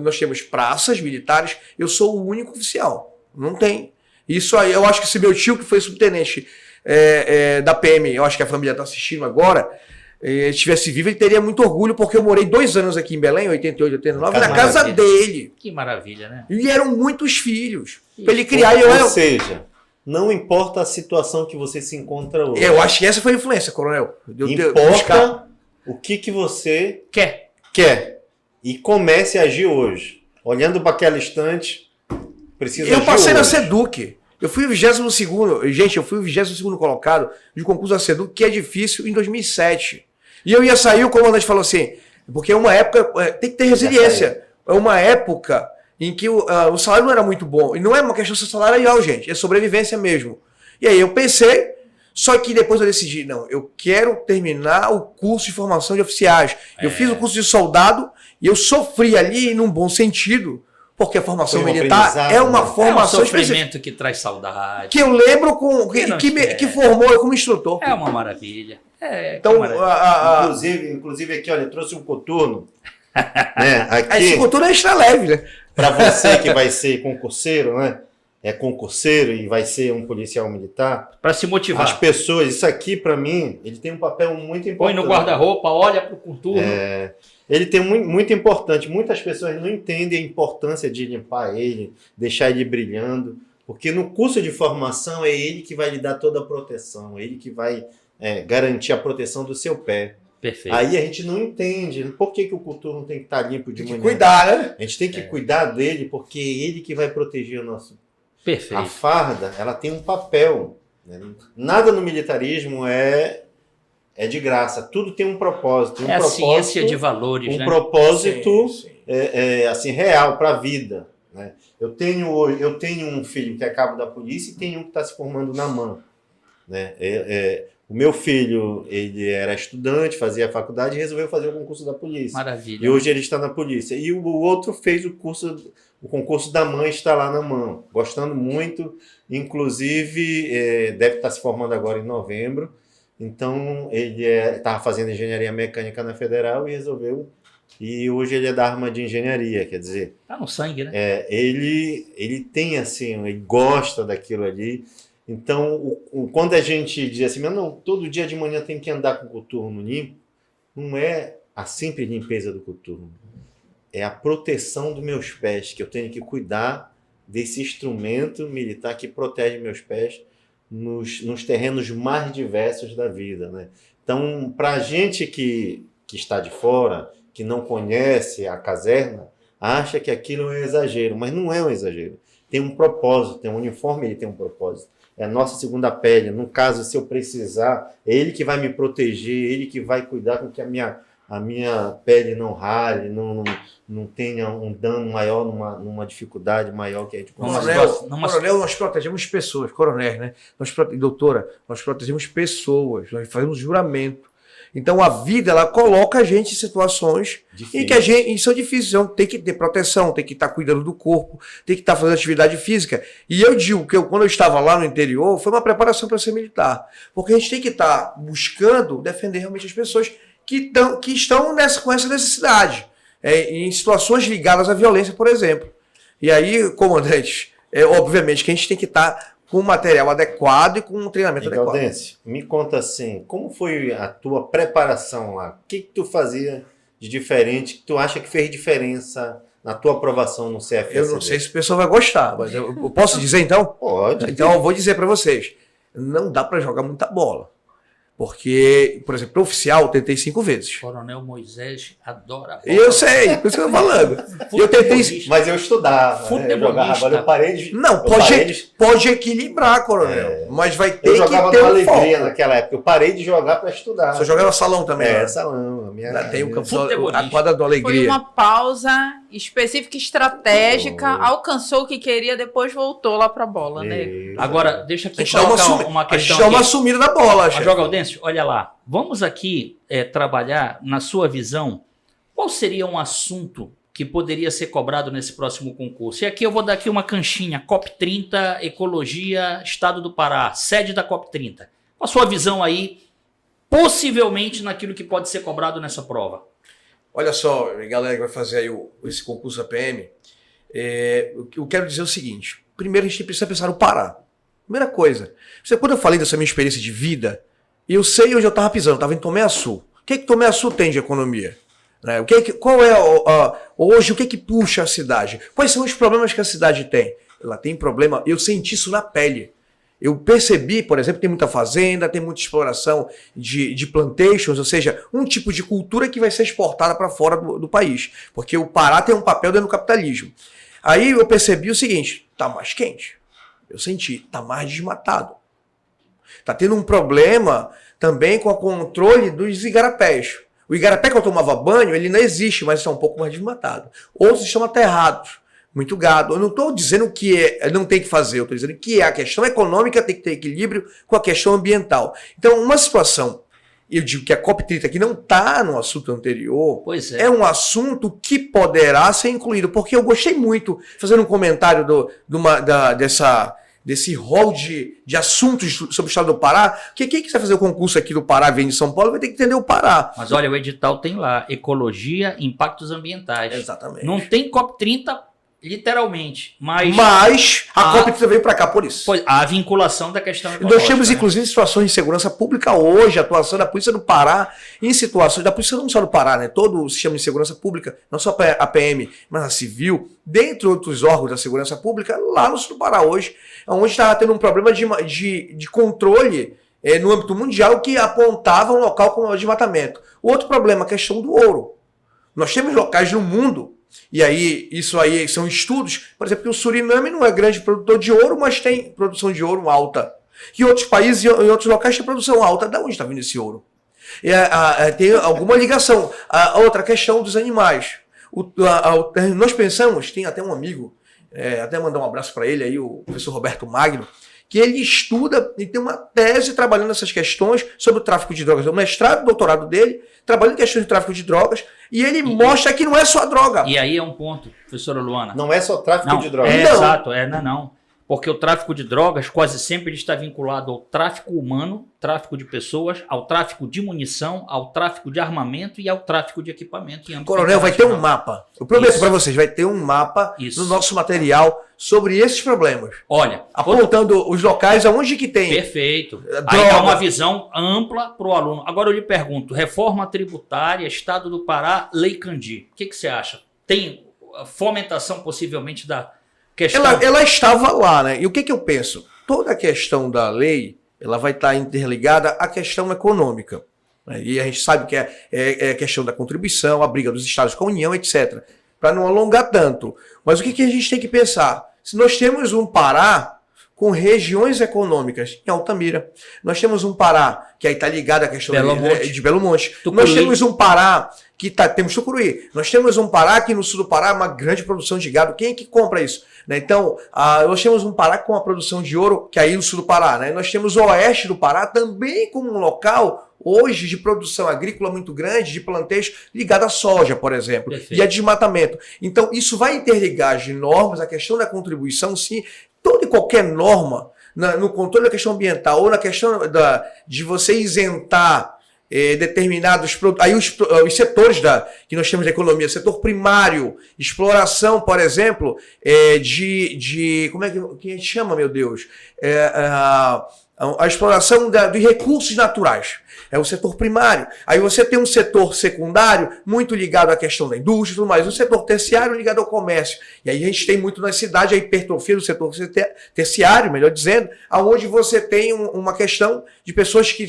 nós temos praças militares, eu sou o único oficial. Não tem. Isso aí, eu acho que se meu tio, que foi subtenente da PM, eu acho que a família está assistindo agora, estivesse vivo, ele teria muito orgulho, porque eu morei 2 anos aqui em Belém, 88, 89, na casa dele. Que maravilha, né? E eram muitos filhos. Para ele criar... Ou seja... Não importa a situação que você se encontra hoje. Eu acho que essa foi a influência, coronel. Importa o que você quer. E comece a agir hoje. Olhando para aquela estante, precisa agir hoje. Eu passei na SEDUC. Eu fui o 22º. Gente, eu fui o 22º colocado de concurso da SEDUC, que é difícil, em 2007. E eu ia sair, o comandante falou assim, porque é uma época... Tem que ter resiliência. É uma época em que o salário não era muito bom. E não é uma questão salarial, gente, é sobrevivência mesmo. E aí eu pensei, só que depois eu decidi, não, eu quero terminar o curso de formação de oficiais. Eu fiz o curso de soldado e eu sofri ali num bom sentido, porque a formação militar é uma formação sofrimento específica. que traz saudade. Que eu lembro que formou eu como instrutor. É uma maravilha. Então, Inclusive aqui, olha, eu trouxe um coturno. Né, aqui, esse coturno é extra leve, né? para você que vai ser concurseiro, né? É concurseiro e vai ser um policial militar. Para se motivar. As pessoas, isso aqui para mim, ele tem um papel muito importante. Põe no guarda-roupa, olha para o contorno. Ele tem muito importante. Muitas pessoas não entendem a importância de limpar ele, deixar ele brilhando, porque no curso de formação é ele que vai lhe dar toda a proteção, é ele que vai garantir a proteção do seu pé. Perfeito. Aí a gente não entende por que o coturno tem que estar limpo de manhã. Cuidar, né? A gente tem que cuidar dele, porque é ele que vai proteger o nosso. Perfeito. A farda, ela tem um papel. Né? Nada no militarismo é de graça. Tudo tem um propósito. A ciência de valores, né? Propósito Sim. assim, real para a vida. Né? Eu tenho um filho que é cabo da polícia e tenho um que está se formando na MAN. Né? O meu filho, ele era estudante, fazia faculdade e resolveu fazer o concurso da polícia. Maravilha. E hoje ele está na polícia. E o outro fez o concurso da MAN, está lá na MAN, gostando muito. Inclusive, deve estar se formando agora em novembro. Então, ele estava fazendo engenharia mecânica na Federal e resolveu. E hoje ele é da arma de engenharia, quer dizer... Tá no sangue, né? Ele tem assim, ele gosta daquilo ali. Então, quando a gente diz assim, mas não, todo dia de manhã tem que andar com o coturno limpo, não é a simples limpeza do coturno. É a proteção dos meus pés, que eu tenho que cuidar desse instrumento militar que protege meus pés nos terrenos mais diversos da vida. Né? Então, para a gente que está de fora, que não conhece a caserna, acha que aquilo é um exagero, mas não é um exagero. Tem um propósito, tem um uniforme, ele tem um propósito. É a nossa segunda pele. No caso, se eu precisar, é ele que vai me proteger, ele que vai cuidar com que a minha pele não rale, não tenha um dano maior, numa dificuldade maior que a gente consegue. Coronel, nós protegemos pessoas, coronel, né? Doutora, nós protegemos pessoas, nós fazemos juramento. Então a vida, ela coloca a gente em situações em que são difíceis. Então, tem que ter proteção, tem que estar cuidando do corpo, tem que estar fazendo atividade física. E eu digo que quando eu estava lá no interior, foi uma preparação para ser militar. Porque a gente tem que estar buscando defender realmente as pessoas que estão com essa necessidade. Em situações ligadas à violência, por exemplo. E aí, comandante, obviamente que a gente tem que estar com material adequado e com um treinamento adequado. Gaudêncio, me conta assim, como foi a tua preparação lá? O que tu fazia de diferente, que tu acha que fez diferença na tua aprovação no CFSB? Eu não sei se o pessoal vai gostar, mas eu posso dizer então? Pode. Então eu vou dizer para vocês, não dá para jogar muita bola. Porque, por exemplo, oficial eu tentei 5 vezes. Coronel Moisés adora bola. Eu sei, por isso que eu tô falando. Eu tentei, mas eu estudava, né? Eu jogava, agora eu parei de... Não, pode equilibrar, coronel. Mas vai ter que ter Eu jogava um com alegria foco. naquela época. Eu parei de jogar para estudar. Você jogava salão também? né? Salão. Tem o campo, Futebolista. a quadra do Alegria. Foi uma pausa específica, estratégica, alcançou o que queria, depois voltou lá pra bola, né? Agora, deixa A aqui gente dá uma a gente questão dá uma aqui. sumida da bola, chefe. Major Gaudêncio, olha lá. Vamos aqui trabalhar, na sua visão, qual seria um assunto que poderia ser cobrado nesse próximo concurso? E aqui eu vou dar aqui uma canchinha, COP30, Ecologia, Estado do Pará, sede da COP30. Qual a sua visão aí, possivelmente, naquilo que pode ser cobrado nessa prova? Olha só, galera que vai fazer aí esse concurso da PM, eu quero dizer o seguinte. Primeiro, a gente precisa pensar no Pará. Primeira coisa. Quando eu falei dessa minha experiência de vida, eu sei onde eu estava pisando, estava em Tomé Açu. O que Tomé Açu tem de economia? Né? Hoje, o que puxa a cidade? Quais são os problemas que a cidade tem? Ela tem problema, eu senti isso na pele. Eu percebi, por exemplo, tem muita fazenda, tem muita exploração de plantations, ou seja, um tipo de cultura que vai ser exportada para fora do país. Porque o Pará tem um papel dentro do capitalismo. Aí eu percebi o seguinte, tá mais quente. Eu senti, tá mais desmatado. Tá tendo um problema também com o controle dos igarapés. O igarapé que eu tomava banho, ele não existe, mas está um pouco mais desmatado. Outros estão aterrados. muito gado. Eu não estou dizendo que não tem que fazer, eu estou dizendo que a questão econômica tem que ter equilíbrio com a questão ambiental. Então, uma situação, eu digo que a COP30 que não está no assunto anterior, Pois é. é um assunto que poderá ser incluído, porque eu gostei muito, fazendo um comentário desse rol de assuntos sobre o estado do Pará, porque quem quiser fazer o concurso aqui do Pará, vem de São Paulo, vai ter que entender o Pará. Mas olha, o edital tem lá, ecologia e impactos ambientais. Exatamente. Não tem COP30, literalmente, mas a COP30 veio para cá por isso. pois, a vinculação da questão ecológica. Nós temos, né? inclusive, situações de segurança pública hoje, a atuação da Polícia do Pará, em situações, da Polícia não só do Pará, né? Todo o sistema de segurança pública, não só a PM, mas a civil, dentre outros órgãos da segurança pública, lá no sul do Pará hoje, onde está tendo um problema de controle no âmbito mundial que apontava um local com desmatamento. O outro problema, a questão do ouro. Nós temos locais no mundo, e aí, isso aí são estudos, por exemplo, que o Suriname não é grande produtor de ouro, mas tem produção de ouro alta. E outros países e outros locais têm produção alta. De onde está vindo esse ouro? Tem alguma ligação. A outra questão dos animais. Nós pensamos, tem até um amigo, até mandar um abraço para ele aí, o professor Roberto Magno, que ele estuda e tem uma tese trabalhando essas questões sobre o tráfico de drogas. O mestrado e doutorado dele trabalhando em questões de tráfico de drogas e ele mostra que não é só droga. E aí é um ponto, professora Luana. Não é só tráfico de drogas. É, exato, não. Porque o tráfico de drogas quase sempre ele está vinculado ao tráfico humano, tráfico de pessoas, ao tráfico de munição, ao tráfico de armamento e ao tráfico de equipamento. Coronel, vai ter um mapa. Eu prometo para vocês, vai ter um mapa no nosso material sobre esses problemas. Olha, apontando os locais aonde que tem. Perfeito. Aí dá uma visão ampla para o aluno. Agora eu lhe pergunto, reforma tributária, Estado do Pará, Lei Candir. O que você acha? Tem fomentação possivelmente da questão? Ela estava lá, né? E o que eu penso? Toda a questão da lei, ela vai estar interligada à questão econômica. Né? E a gente sabe que é a questão da contribuição, a briga dos estados com a União, etc. Para não alongar tanto. Mas o que a gente tem que pensar? Se nós temos um Pará com regiões econômicas em Altamira, nós temos um Pará que aí está ligado à questão de Belo Monte. Nós temos um Pará que temos Tucuruí. Nós temos um Pará que no sul do Pará é uma grande produção de gado. Quem é que compra isso? Né? Então, nós temos um Pará com a produção de ouro, que é aí no sul do Pará. Né? Nós temos o oeste do Pará também como um local hoje de produção agrícola muito grande, de planteios ligado à soja, por exemplo, e a desmatamento. Então, isso vai interligar as normas, a questão da contribuição, sim, toda e qualquer norma no controle da questão ambiental ou na questão de você isentar determinados produtos. Aí os setores que nós temos da economia, setor primário, exploração, por exemplo, como é que a gente chama, meu Deus? A exploração dos recursos naturais. É o setor primário. Aí você tem um setor secundário muito ligado à questão da indústria e tudo mais. Um setor terciário ligado ao comércio. E aí a gente tem muito na cidade a hipertrofia do setor terciário, melhor dizendo, onde você tem uma questão de pessoas que,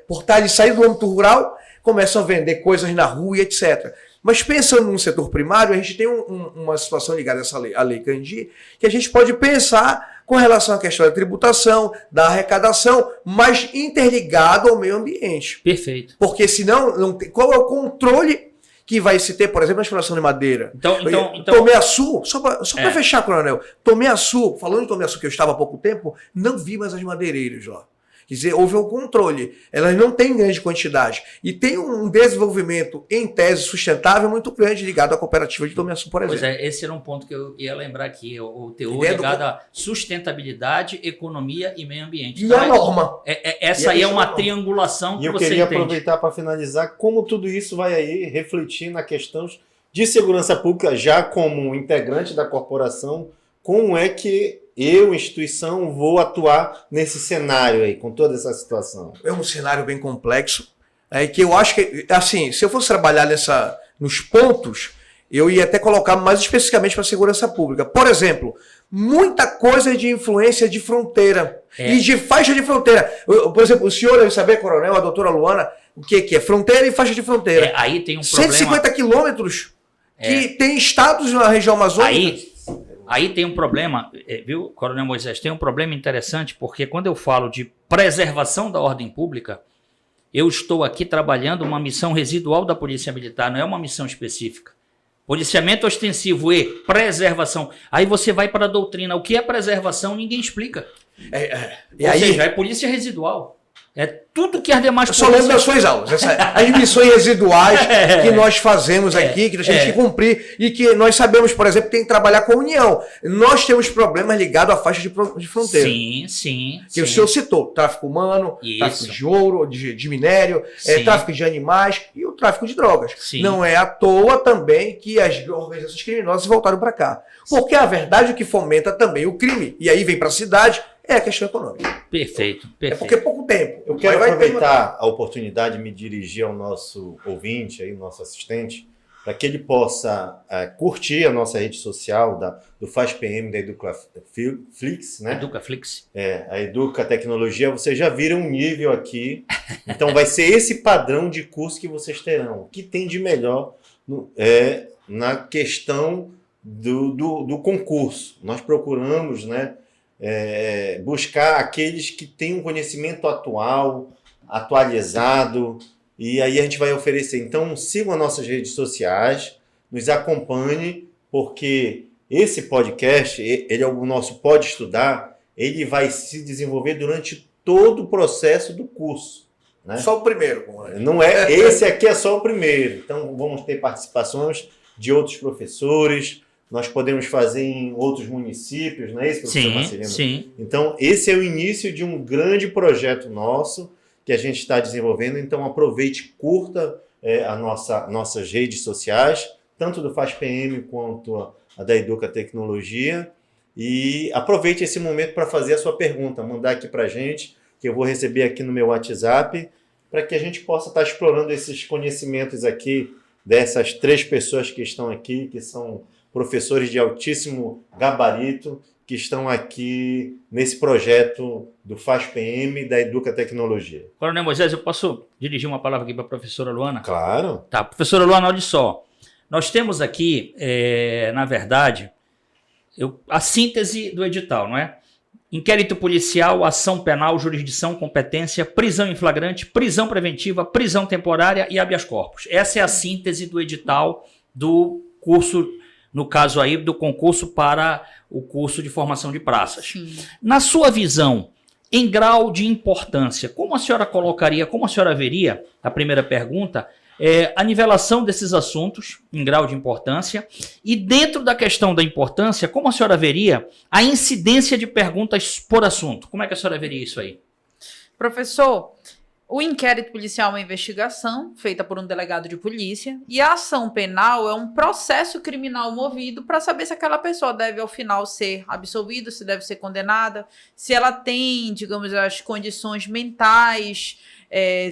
por estarem saindo do âmbito rural, começam a vender coisas na rua e etc. Mas pensando no setor primário, a gente tem uma situação ligada a essa lei, a Lei Candir, que a gente pode pensar com relação à questão da tributação, da arrecadação, mas interligado ao meio ambiente. Perfeito. Porque senão, não tem, qual é o controle que vai se ter, por exemplo, na exploração de madeira? Então Tomeaçu, só para fechar, Coronel, Tomeaçu, falando em Tomeaçu, que eu estava há pouco tempo, não vi mais as madeireiras lá. Quer dizer, houve um controle. Elas não têm grande quantidade. E tem um desenvolvimento, em tese, sustentável muito grande ligado à cooperativa de Tomeaçu, por exemplo. Pois esse era um ponto que eu ia lembrar aqui. O teor ligado à sustentabilidade, economia e meio ambiente. E então, a norma. Essa aí é uma triangulação que você entende. E eu queria aproveitar para finalizar como tudo isso vai aí refletir na questão de segurança pública, já como integrante da corporação, como é que eu, instituição, vou atuar nesse cenário aí, com toda essa situação? É um cenário bem complexo, que eu acho que, assim, se eu fosse trabalhar nos pontos, eu ia até colocar mais especificamente para a segurança pública. Por exemplo, muita coisa de influência de fronteira e de faixa de fronteira. Por exemplo, o senhor deve saber, Coronel, a doutora Luana, o que é fronteira e faixa de fronteira. Aí tem um problema. 150 quilômetros que tem estados na região amazônica. Aí tem um problema, viu, Coronel Moisés, tem um problema interessante, porque quando eu falo de preservação da ordem pública, eu estou aqui trabalhando uma missão residual da Polícia Militar, não é uma missão específica. Policiamento ostensivo e preservação. Aí você vai para a doutrina. O que é preservação, ninguém explica. E Ou aí, seja, é polícia residual. É tudo que as demais eu só lembro das suas aulas. As missões residuais que nós fazemos aqui, que a gente tem que cumprir, e que nós sabemos, por exemplo, que tem que trabalhar com a União. Nós temos problemas ligados à faixa de fronteira. Sim. Que o senhor citou, tráfico humano, tráfico de ouro, de minério, tráfico de animais e o tráfico de drogas. Sim. Não é à toa também que as organizações criminosas voltaram para cá. Porque a verdade o que fomenta também o crime, e aí vem para a cidade, é a questão econômica. Perfeito. É porque é pouco tempo. Eu quero aproveitar a oportunidade de me dirigir ao nosso ouvinte, aí, nosso assistente, para que ele possa curtir a nossa rede social do FASPM, da EducaFlix, né? EducaFlix. A Educa Tecnologia, vocês já viram um nível aqui. Então vai ser esse padrão de curso que vocês terão. O que tem de melhor na questão do concurso? Nós procuramos, né, buscar aqueles que têm um conhecimento atualizado, e aí a gente vai oferecer. Então sigam as nossas redes sociais, nos acompanhe, porque esse podcast, ele é o nosso Pode Estudar, ele vai se desenvolver durante todo o processo do curso, né? Só o primeiro. Não é, esse aqui é só o primeiro. Então vamos ter participações de outros professores. Nós podemos fazer em outros municípios, não é isso, professor Marcelino? Sim. Então, esse é o início de um grande projeto nosso que a gente está desenvolvendo. Então, aproveite, curta nossas redes sociais, tanto do FASPM quanto a da Educa Tecnologia, e aproveite esse momento para fazer a sua pergunta, mandar aqui para a gente, que eu vou receber aqui no meu WhatsApp, para que a gente possa estar explorando esses conhecimentos aqui dessas 3 pessoas que estão aqui, que são professores de altíssimo gabarito, que estão aqui nesse projeto do FASPM e da Educa Tecnologia. Coronel Moisés, eu posso dirigir uma palavra aqui para a professora Luana? Claro. Tá, professora Luana, olha só. Nós temos aqui, na verdade, a síntese do edital, não é? Inquérito policial, ação penal, jurisdição, competência, prisão em flagrante, prisão preventiva, prisão temporária e habeas corpus. Essa é a síntese do edital do curso, no caso aí, do concurso para o curso de formação de praças. Sim. Na sua visão, em grau de importância, como a senhora colocaria, como a senhora veria, a primeira pergunta, a nivelação desses assuntos em grau de importância, e dentro da questão da importância, como a senhora veria a incidência de perguntas por assunto? Como é que a senhora veria isso aí? Professor, o inquérito policial é uma investigação feita por um delegado de polícia, e a ação penal é um processo criminal movido para saber se aquela pessoa deve, ao final, ser absolvida, se deve ser condenada, se ela tem, digamos, as condições mentais,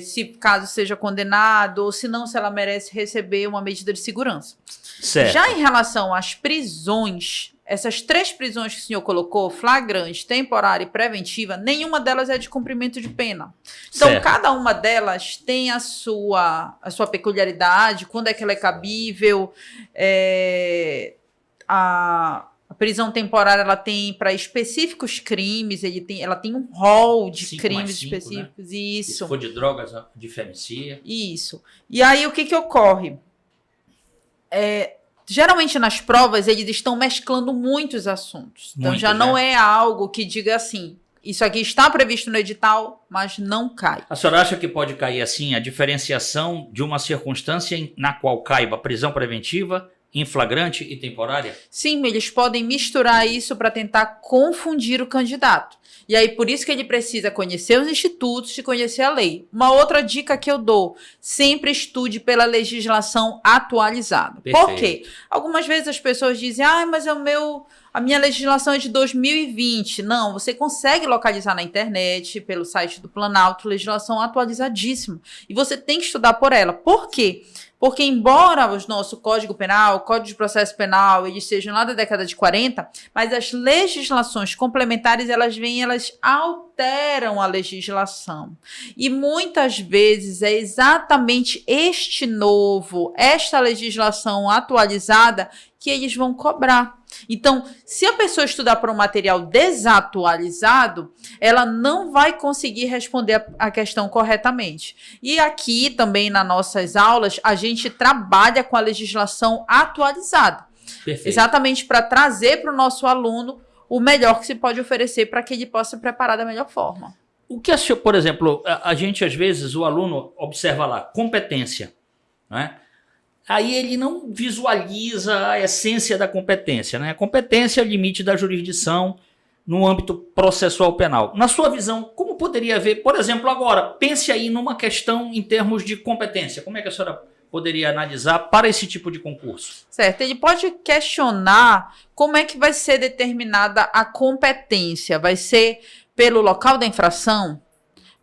se caso seja condenado, ou se não, se ela merece receber uma medida de segurança. Certo. Já em relação às prisões, essas 3 prisões que o senhor colocou, flagrante, temporária e preventiva, nenhuma delas é de cumprimento de pena. Então, Certo. cada uma delas tem a sua peculiaridade, quando é que ela é cabível, a prisão temporária ela tem para específicos crimes, ela tem um rol de 5 crimes mais 5, específicos. né? Isso. Se for de drogas, diferencia. Isso. E aí, o que ocorre? Geralmente, nas provas, eles estão mesclando muitos assuntos. Então, já não é algo que diga assim, isso aqui está previsto no edital, mas não cai. A senhora acha que pode cair assim a diferenciação de uma circunstância na qual caiba prisão preventiva, em flagrante e temporária? Sim, eles podem misturar isso para tentar confundir o candidato. E aí, por isso que ele precisa conhecer os institutos e conhecer a lei. Uma outra dica que eu dou, sempre estude pela legislação atualizada. Perfeito. Por quê? Algumas vezes as pessoas dizem, mas a minha legislação é de 2020. Não, você consegue localizar na internet, pelo site do Planalto, legislação atualizadíssima. E você tem que estudar por ela. Por quê? Porque embora o nosso Código Penal, o Código de Processo Penal, eles sejam lá da década de 40, mas as legislações complementares, elas alteram a legislação. E muitas vezes é exatamente esta legislação atualizada que eles vão cobrar. Então, se a pessoa estudar por um material desatualizado, ela não vai conseguir responder a questão corretamente. E aqui também nas nossas aulas, a gente trabalha com a legislação atualizada. Perfeito. Exatamente para trazer para o nosso aluno o melhor que se pode oferecer para que ele possa se preparar da melhor forma. O que, por exemplo, a gente às vezes, o aluno observa lá, competência, né? Aí ele não visualiza a essência da competência, né? A competência é o limite da jurisdição no âmbito processual penal. Na sua visão, como poderia haver, por exemplo, agora, pense aí numa questão em termos de competência. Como é que a senhora poderia analisar para esse tipo de concurso? Certo, ele pode questionar como é que vai ser determinada a competência. Vai ser pelo local da infração?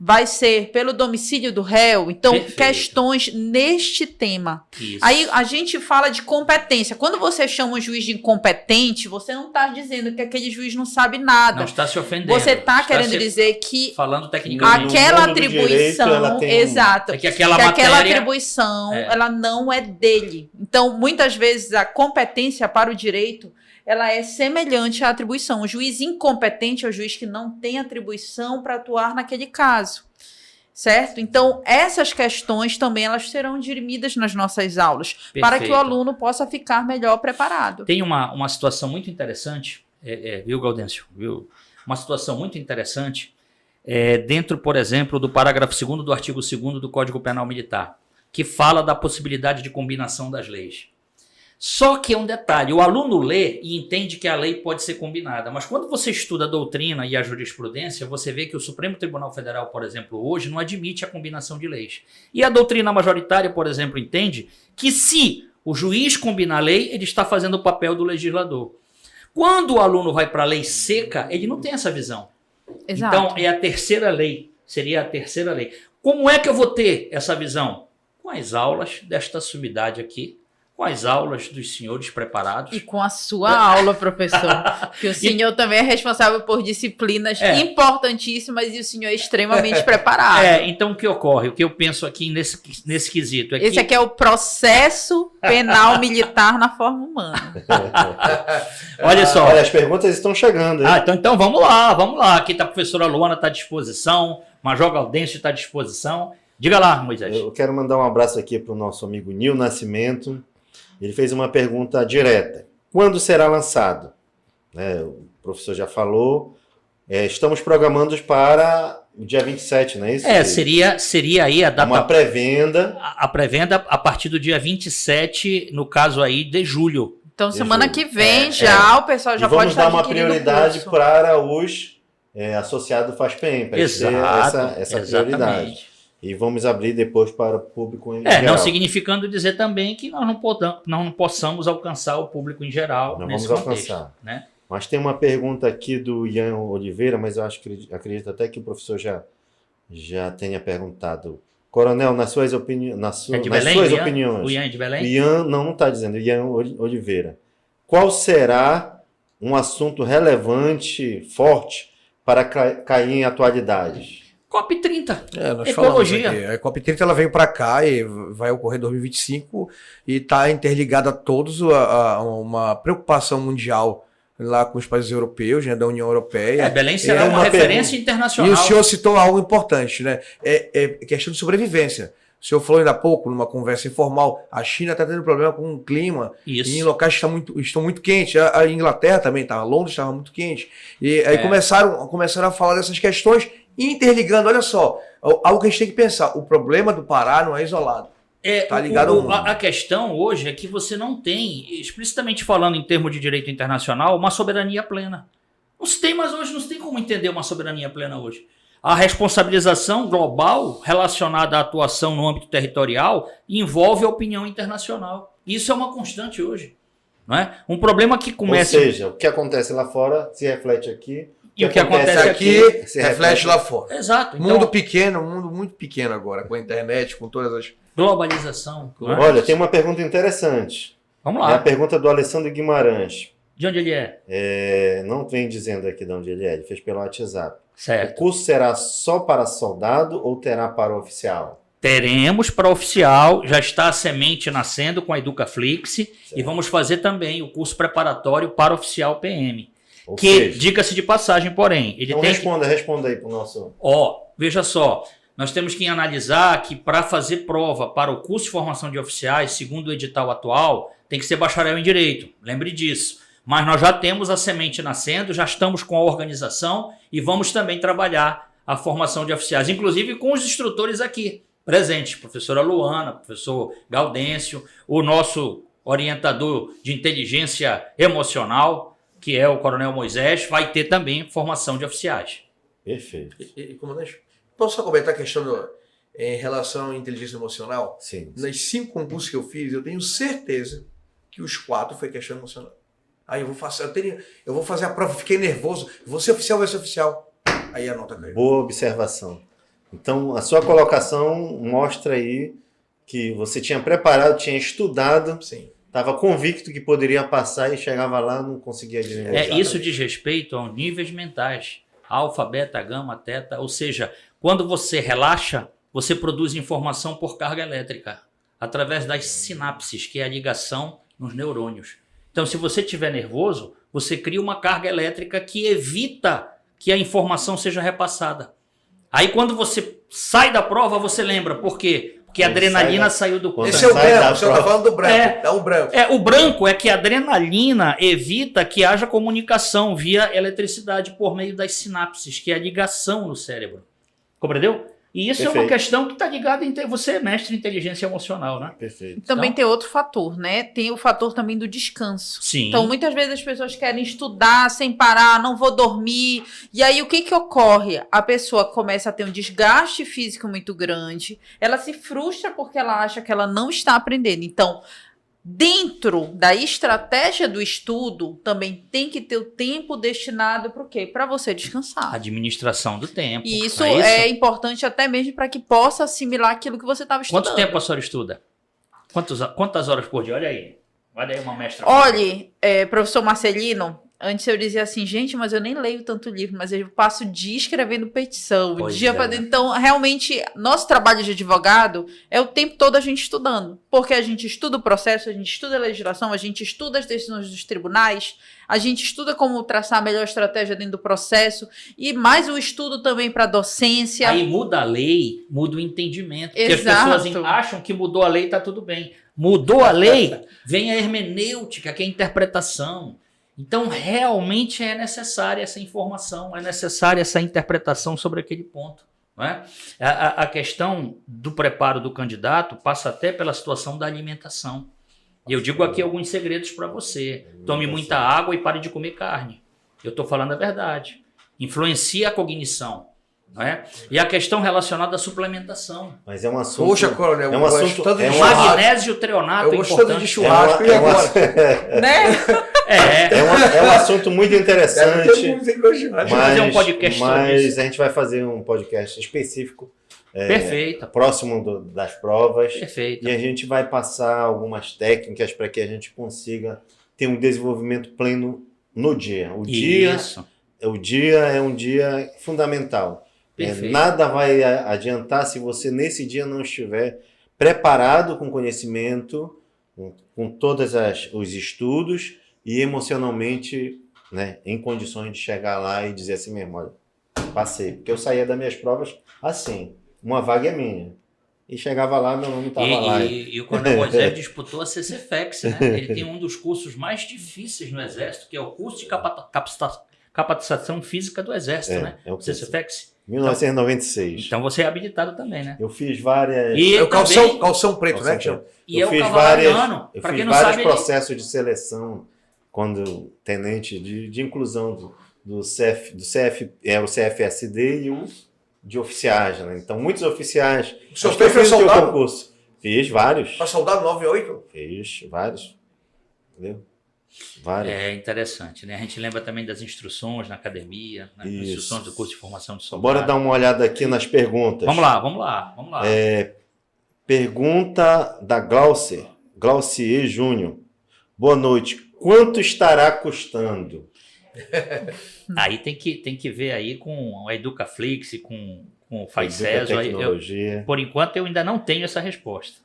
Vai ser pelo domicílio do réu? Então, Perfeito. questões neste tema. Isso. Aí a gente fala de competência. Quando você chama um juiz de incompetente, você não está dizendo que aquele juiz não sabe nada. Não está se ofendendo. Você está querendo se dizer que falando tecnicamente. aquela mundo do direito, atribuição, ela tem exato, É que aquela que aquela matéria- atribuição, ela não é dele. Então, muitas vezes a competência para o direito, ela é semelhante à atribuição. O juiz incompetente é o juiz que não tem atribuição para atuar naquele caso. Certo? Então, essas questões também elas serão dirimidas nas nossas aulas, para que o Perfeito. aluno possa ficar melhor preparado. Tem uma situação muito interessante, viu, Gaudêncio? Viu? Uma situação muito interessante dentro, por exemplo, do parágrafo 2º do artigo 2º do Código Penal Militar, que fala da possibilidade de combinação das leis. Só que é um detalhe, o aluno lê e entende que a lei pode ser combinada, mas quando você estuda a doutrina e a jurisprudência, você vê que o Supremo Tribunal Federal, por exemplo, hoje não admite a combinação de leis. E a doutrina majoritária, por exemplo, entende que se o juiz combinar a lei, ele está fazendo o papel do legislador. Quando o aluno vai para a lei seca, ele não tem essa visão. Exato. Então, é a terceira lei, seria a terceira lei. Como é que eu vou ter essa visão? Com as aulas desta sumidade aqui, com as aulas dos senhores preparados. E com a sua aula, professor. Que o senhor também é responsável por disciplinas importantíssimas e o senhor é extremamente preparado. Então o que ocorre? O que eu penso aqui nesse quesito é Esse que... aqui é o processo penal militar na forma humana. Olha só. Olha, as perguntas estão chegando, hein? Então vamos lá. Aqui está a professora Luana, está à disposição. Major Gaudêncio está à disposição. Diga lá, Moisés. Eu quero mandar um abraço aqui para o nosso amigo Nil Nascimento. Ele fez uma pergunta direta. Quando será lançado? O professor já falou. Estamos programando para o dia 27, não é isso? Seria aí a data... Uma pré-venda. A pré-venda a partir do dia 27, no caso aí, de julho. Então, semana que vem o pessoal já e pode vamos dar estar uma adquirindo prioridade o curso. para os associados FASPEM, para ter essa prioridade. Exatamente. E vamos abrir depois para o público em geral. Não significando dizer também que nós não possamos alcançar o público em geral Não nesse vamos contexto, alcançar. né? Mas tem uma pergunta aqui do Ian Oliveira, mas eu acredito até que o professor já tenha perguntado. Coronel, nas suas opiniões. É de Belém, opiniões. O Ian é de Belém? Ian não está dizendo, Ian Oliveira. Qual será um assunto relevante, forte, para cair em atualidades? COP30. Nós Ecologia. falamos aqui. A COP30 ela veio para cá e vai ocorrer em 2025 e está interligada a todos a uma preocupação mundial lá com os países europeus, né, da União Europeia. Belém será uma referência internacional. E o senhor citou algo importante, né? É questão de sobrevivência. O senhor falou ainda há pouco, numa conversa informal, a China está tendo problema com o clima. Isso. E em locais que estão muito quentes. A Inglaterra também estava, Londres estava muito quente. E aí começaram a falar dessas questões, interligando. Olha só, algo que a gente tem que pensar. O problema do Pará não é isolado. Tá ligado ao mundo. A questão hoje é que você não tem, explicitamente falando em termos de direito internacional, uma soberania plena. Não se tem, mas hoje não se tem como entender uma soberania plena hoje. A responsabilização global relacionada à atuação no âmbito territorial envolve a opinião internacional. Isso é uma constante hoje. Não é? Um problema que começa... Ou seja, o que acontece lá fora se reflete aqui. E o que acontece aqui se reflete lá fora. Exato. Então, Mundo pequeno, um mundo muito pequeno agora, com a internet, com todas as... globalização. Não é? Olha, tem uma pergunta interessante. Vamos É a lá. pergunta do Alessandro Guimarães. De onde ele é? Não vem dizendo aqui de onde ele fez pelo WhatsApp. O Certo. curso será só para soldado ou terá para oficial? Teremos para oficial, já está a semente nascendo com a Educaflix e vamos fazer também o curso preparatório para oficial PM. Ou Que, seja, diga-se de passagem, porém, ele então tem responda aí para o nosso... veja só, nós temos que analisar que para fazer prova para o curso de formação de oficiais, segundo o edital atual, tem que ser bacharel em Direito, lembre disso. Mas nós já temos a semente nascendo, já estamos com a organização e vamos também trabalhar a formação de oficiais, inclusive com os instrutores aqui presentes, professora Luana, professor Gaudêncio, o nosso orientador de inteligência emocional, que é o Coronel Moisés, vai ter também formação de oficiais. Perfeito. Comandante, posso só comentar a questão em relação à inteligência emocional? Sim. Nas 5 concursos que eu fiz, eu tenho certeza que os 4 foi questão emocional. Aí eu vou fazer a prova, fiquei nervoso, vou ser oficial, vai ser oficial. Aí a nota caiu. Boa observação. Então, a sua colocação mostra aí que você tinha preparado, tinha estudado, Sim. estava convicto que poderia passar e chegava lá não conseguia adivinhar. Isso diz respeito aos níveis mentais, alfa, beta, gama, teta, ou seja, quando você relaxa, você produz informação por carga elétrica, através das sinapses, que é a ligação nos neurônios. Então, se você estiver nervoso, você cria uma carga elétrica que evita que a informação seja repassada. Aí, quando você sai da prova, você lembra. Por quê? Porque a adrenalina saiu do corpo. Esse é o branco, você está falando do branco. É o branco. O branco é que a adrenalina evita que haja comunicação via eletricidade por meio das sinapses, que é a ligação no cérebro. Compreendeu? E isso Perfeito. é uma questão que está ligada em você é mestre em inteligência emocional, né? Perfeito. Também Então- tem outro fator, né? Tem o fator também do descanso. Sim. Então, muitas vezes as pessoas querem estudar sem parar, não vou dormir. E aí, o que que ocorre? A pessoa começa a ter um desgaste físico muito grande. Ela se frustra porque ela acha que ela não está aprendendo. Então, dentro da estratégia do estudo, também tem que ter o tempo destinado para o quê? Para você descansar. Administração do tempo. E isso não é importante até mesmo para que possa assimilar aquilo que você estava estudando. Quanto tempo a senhora estuda? Quantas horas por dia? Olha aí. Olha aí uma mestra. Olhe, professor Marcelino, antes eu dizia assim, gente, mas eu nem leio tanto livro, mas eu passo o dia escrevendo petição, Pois o dia é, fazendo. né? Então, realmente, nosso trabalho de advogado é o tempo todo a gente estudando, porque a gente estuda o processo, a gente estuda a legislação, a gente estuda as decisões dos tribunais, a gente estuda como traçar a melhor estratégia dentro do processo, e mais o estudo também para docência. Aí muda a lei, muda o entendimento. Porque Exato. as pessoas acham que mudou a lei e está tudo bem. Mudou a lei, vem a hermenêutica, que é a interpretação. Então, realmente é necessária essa informação, é necessária essa interpretação sobre aquele ponto. Não é? A questão do preparo do candidato passa até pela situação da alimentação. E eu digo aqui alguns segredos para você. Tome muita água e pare de comer carne. Eu estou falando a verdade. Influencia a cognição. Não é? E a questão relacionada à suplementação. Mas é um assunto... Poxa, coronel, é um eu gosto assunto... tanto é de um churrasco. Magnésio treonato Eu é gosto tanto de importante. churrasco, e agora? Né? É um assunto muito interessante, Vamos fazer um podcast sobre mas isso. a gente vai fazer um podcast específico Perfeito. próximo das provas Perfeito. e a gente vai passar algumas técnicas para que a gente consiga ter um desenvolvimento pleno no dia. O dia é um dia fundamental. Perfeito. Nada vai adiantar se você nesse dia não estiver preparado com conhecimento, com todos os estudos e emocionalmente, né, em condições de chegar lá e dizer assim mesmo, olha, passei. Porque eu saía das minhas provas assim, uma vaga é minha. E chegava lá, meu nome estava lá. E o Coronel Moisés disputou a CCFEX, né? Ele tem um dos cursos mais difíceis no Exército, que é o curso de capacitação física do Exército, né? É o curso. CCFEX. 1996. Então você é habilitado também, né? Eu fiz várias... E É o também- calção preto, Calção né? que chama? preto. E eu é o fiz cavalariano. eu Para fiz quem não vários sabe, processos de seleção quando tenente de inclusão do o CFSD e o de oficiais, né? Então, muitos oficiais... O senhor Acho que eu foi fiz o teu soldado? concurso. Fiz vários. Para soldado 98? Fiz vários. Entendeu? Vários. É interessante, né? A gente lembra também das instruções na academia, né? As Isso. instruções do curso de formação de soldado. Bora dar uma olhada aqui nas perguntas. Vamos lá. Pergunta da Glaucier Júnior. Boa noite. Quanto estará custando? Aí tem que ver aí com a Educaflix, com com o FAICESO. Tecnologia. Por enquanto, eu ainda não tenho essa resposta.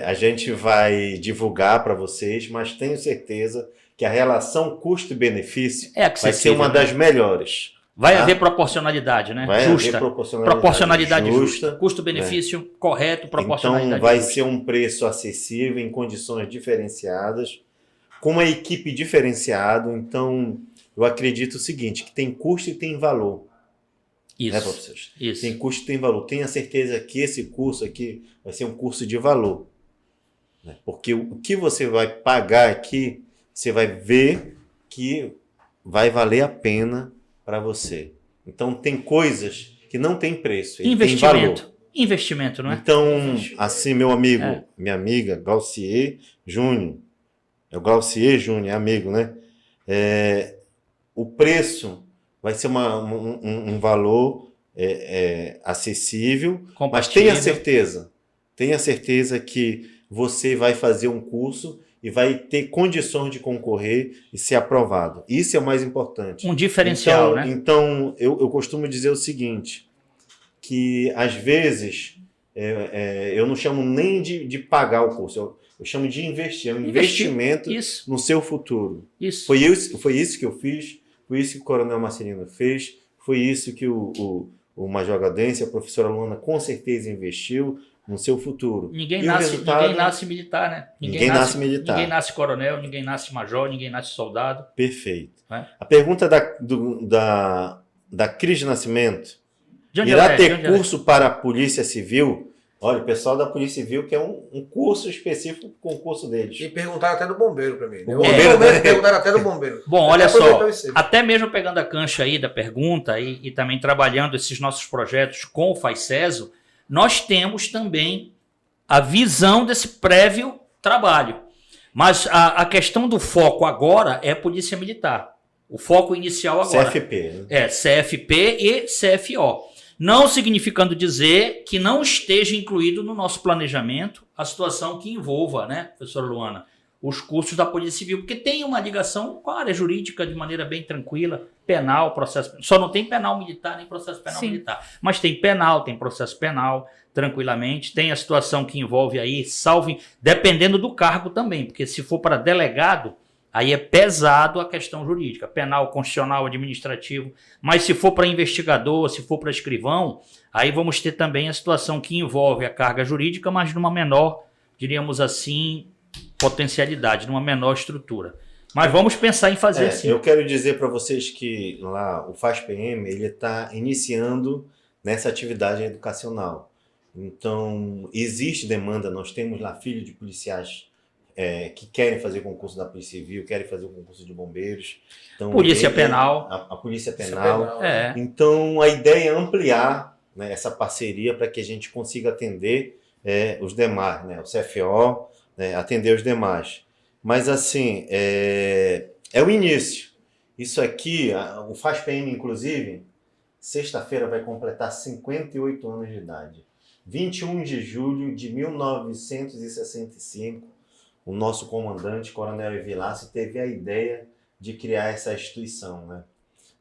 A gente vai divulgar para vocês, mas tenho certeza que a relação custo-benefício É vai ser acessível, uma né? das melhores. Vai Tá? haver proporcionalidade, né? Vai Justa. haver Proporcionalidade justa. Custo-benefício correto, Então proporcionalidade vai justa. ser um preço acessível em condições diferenciadas, com uma equipe diferenciada. Então eu acredito o seguinte, que tem custo e tem valor. Né, Isso. professores? Isso. Tem custo e tem valor. Tenha certeza que esse curso aqui vai ser um curso de valor. Né? Porque o que você vai pagar aqui, você vai ver que vai valer a pena para você. Então tem coisas que não tem preço, ele tem valor. Investimento, não é? Então, assim, meu amigo, É. minha amiga, Glaucier Júnior, é o Glaucier Júnior, é amigo, né? O preço vai ser um valor acessível, mas Compatível. tenha certeza que você vai fazer um curso e vai ter condições de concorrer e ser aprovado. Isso é o mais importante. Um diferencial, né? Então, eu costumo dizer o seguinte, que às vezes eu não chamo nem de pagar o curso, eu chamo de investir. É um investimento Isso. no seu futuro. Isso. Foi isso que eu fiz, foi isso que o Coronel Marcelino fez, foi isso que o Major Gaudêncio, a professora Luana, com certeza investiu no seu futuro. Ninguém E o nasce militar, né? Ninguém nasce militar. Ninguém nasce coronel, ninguém nasce major, ninguém nasce soldado. Perfeito. É. A pergunta da Cris de Nascimento, De onde irá ela é? ter De onde ela é? curso para a Polícia Civil? Olha, o pessoal da Polícia Civil quer um curso específico para o concurso deles. E perguntaram até do bombeiro para mim. O bombeiro também. Perguntaram até do bombeiro. Bom, olha Até só, aproveitou isso aí. até mesmo pegando a cancha aí da pergunta e também trabalhando esses nossos projetos com o FAICESO, nós temos também a visão desse prévio trabalho. Mas a questão do foco agora é a Polícia Militar. O foco inicial agora CFP. Né? é CFP e CFO. Não significando dizer que não esteja incluído no nosso planejamento a situação que envolva, né, professora Luana, os cursos da Polícia Civil, porque tem uma ligação com a área jurídica de maneira bem tranquila, penal, processo... Só não tem penal militar nem processo penal Sim. militar. Mas tem penal, tem processo penal, tranquilamente. Tem a situação que envolve aí, dependendo do cargo também, porque se for para delegado, aí é pesado a questão jurídica, penal, constitucional, administrativo. Mas se for para investigador, se for para escrivão, aí vamos ter também a situação que envolve a carga jurídica, mas numa menor, diríamos assim, potencialidade, numa menor estrutura. Mas vamos pensar em fazer assim. Eu quero dizer para vocês que lá o FASPM ele está iniciando nessa atividade educacional. Então, existe demanda, nós temos lá filhos de policiais que querem fazer concurso da Polícia Civil, querem fazer o concurso de bombeiros. Então, Polícia Penal. A Polícia Penal. É. Então, a ideia é ampliar, né, essa parceria para que a gente consiga atender os demais, né, o CFO, né, atender os demais. Mas, assim, é o início. Isso aqui, o FASPM, inclusive, sexta-feira vai completar 58 anos de idade. 21 de julho de 1965, o nosso comandante, Coronel Evilácio, teve a ideia de criar essa instituição. Né?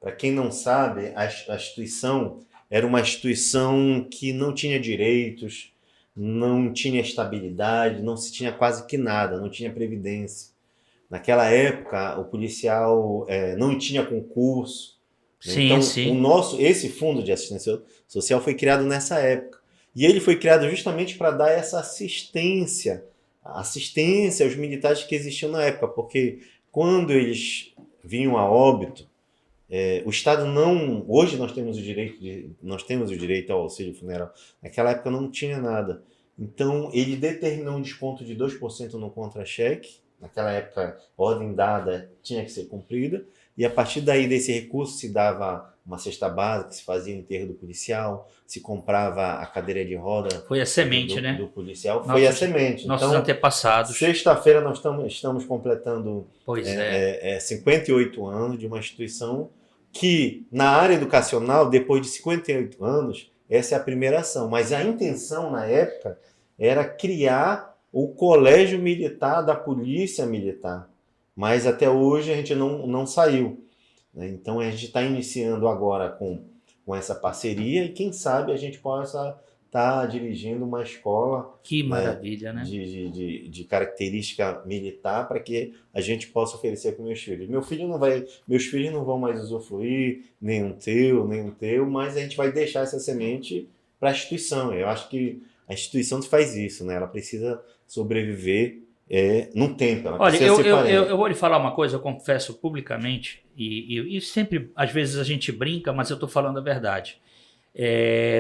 Para quem não sabe, a instituição era uma instituição que não tinha direitos, não tinha estabilidade, não se tinha quase que nada, não tinha previdência. Naquela época, o policial não tinha concurso. Sim, então, sim. Esse fundo de assistência social foi criado nessa época. E ele foi criado justamente para dar essa assistência aos militares que existiam na época, porque quando eles vinham a óbito, o Estado não... Hoje nós temos o direito ao auxílio funeral. Naquela época não tinha nada. Então, ele determinou um desconto de 2% no contra-cheque. Naquela época, a ordem dada tinha que ser cumprida. E a partir daí, desse recurso, se dava uma cesta básica, se fazia o enterro do policial, se comprava a cadeira de roda. Foi a semente, né? Do policial. Foi a semente. Nossos então, antepassados. Sexta-feira nós estamos completando 58 anos de uma instituição que, na área educacional, depois de 58 anos, essa é a primeira ação. Mas a intenção, na época, era criar o Colégio Militar da Polícia Militar. Mas até hoje a gente não saiu. Né? Então a gente está iniciando agora com com essa parceria e quem sabe a gente possa estar dirigindo uma escola Que maravilha, né? de característica militar para que a gente possa oferecer para meus filhos. Meus filhos não vão mais usufruir nenhum teu, mas a gente vai deixar essa semente para a instituição. Eu acho que a instituição faz isso, né? Ela precisa sobreviver num tempo. Ela Olha, precisa ser parente. eu vou lhe falar uma coisa, eu confesso publicamente, e sempre, às vezes a gente brinca, mas eu estou falando a verdade.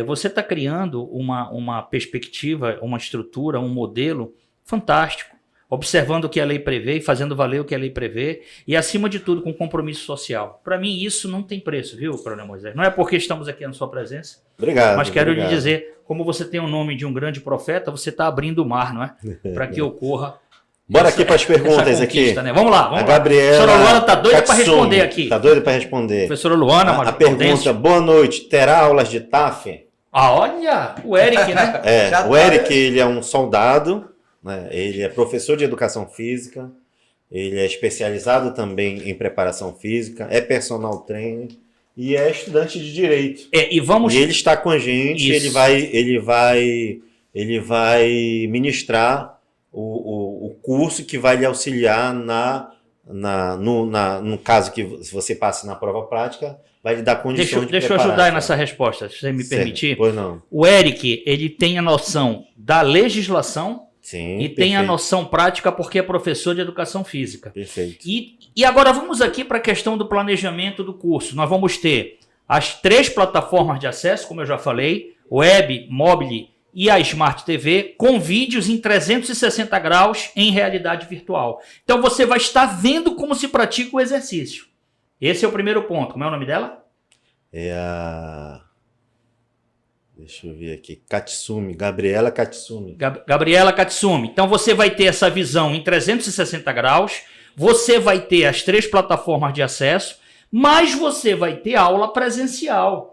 Você está criando uma perspectiva, uma estrutura, um modelo fantástico, observando o que a lei prevê e fazendo valer o que a lei prevê, e acima de tudo com compromisso social. Para mim isso não tem preço, viu, Coronel Moisés? Não é porque estamos aqui na sua presença, Obrigado. mas quero obrigado. lhe dizer, como você tem o nome de um grande profeta, você está abrindo o mar, não é? Para que ocorra. Bora aqui para as perguntas essa aqui. conquista, né? Vamos lá, vamos A lá. Gabriela. A professora Luana está doida para Katsumi, responder aqui. Está doida para responder. Professora Luana, A pergunta, boa noite, terá aulas de TAF? Olha, o Eric, né? Já O tá, Eric, ele é um soldado, né? Ele é professor de educação física, ele é especializado também em preparação física, é personal trainer e é estudante de direito. E vamos. E ele está com a gente, Isso. ele vai ministrar o curso que vai lhe auxiliar no caso que se você passe na prova prática, vai lhe dar condições de Deixa eu preparar. ajudar aí nessa resposta, se você me Certo. permitir. Pois não. O Eric, ele tem a noção da legislação Sim, e tem a perfeito, noção prática porque é professor de educação física. perfeito. E agora vamos aqui para a questão do planejamento do curso. Nós vamos ter as 3 plataformas de acesso, como eu já falei, web, mobile e a Smart TV, com vídeos em 360 graus em realidade virtual. Então você vai estar vendo como se pratica o exercício. Esse é o primeiro ponto. Como é o nome dela? Deixa eu ver aqui. Katsumi, Gabriela Katsumi. Gabriela Katsumi. Então você vai ter essa visão em 360 graus, você vai ter as 3 plataformas de acesso, mas você vai ter aula presencial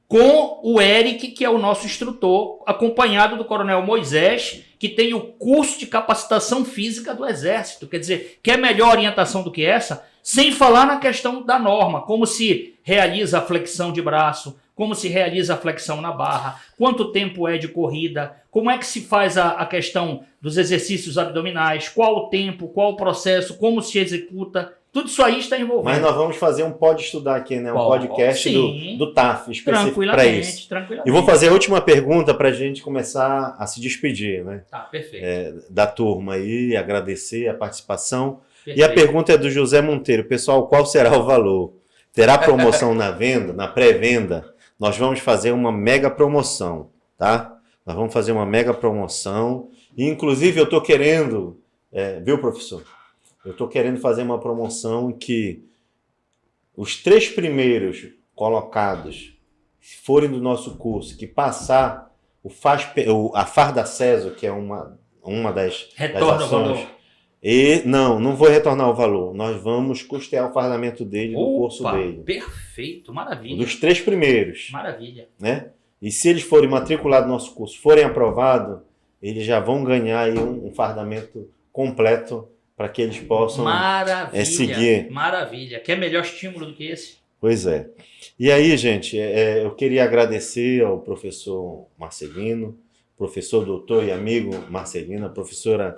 com o Eric, que é o nosso instrutor, acompanhado do Coronel Moisés, que tem o curso de capacitação física do Exército. Quer dizer, quer melhor orientação do que essa? Sem falar na questão da norma, como se realiza a flexão de braço, como se realiza a flexão na barra, quanto tempo é de corrida, como é que se faz a questão dos exercícios abdominais, qual o tempo, qual o processo, como se executa. Tudo isso aí está envolvido. Mas nós vamos fazer um Pode Estudar aqui, né? Um podcast Sim. do TAF, específico para isso. Tranquilamente. E vou fazer a última pergunta para a gente começar a se despedir, né? Tá, perfeito. Da turma aí, agradecer a participação. E Perfeito. a pergunta é do José Monteiro. Pessoal, qual será o valor? Terá promoção na venda, na pré-venda? Nós vamos fazer uma mega promoção, tá? Nós vamos fazer uma mega promoção. E, inclusive, eu estou querendo... viu, professor? Eu estou querendo fazer uma promoção que os 3 primeiros colocados, se forem do nosso curso, que passar a Farda CESO, que é uma das Retorna o ações, valor. e não vou retornar o valor. Nós vamos custear o fardamento dele no curso dele. Perfeito, maravilha. Dos 3 primeiros, Maravilha. né? E se eles forem matriculados no nosso curso, forem aprovados, eles já vão ganhar aí um fardamento completo para que eles possam Maravilha. seguir. Maravilha. Quer melhor estímulo do que esse? Pois é. E aí, gente, eu queria agradecer ao professor Marcelino, professor doutor e amigo Marcelino, a professora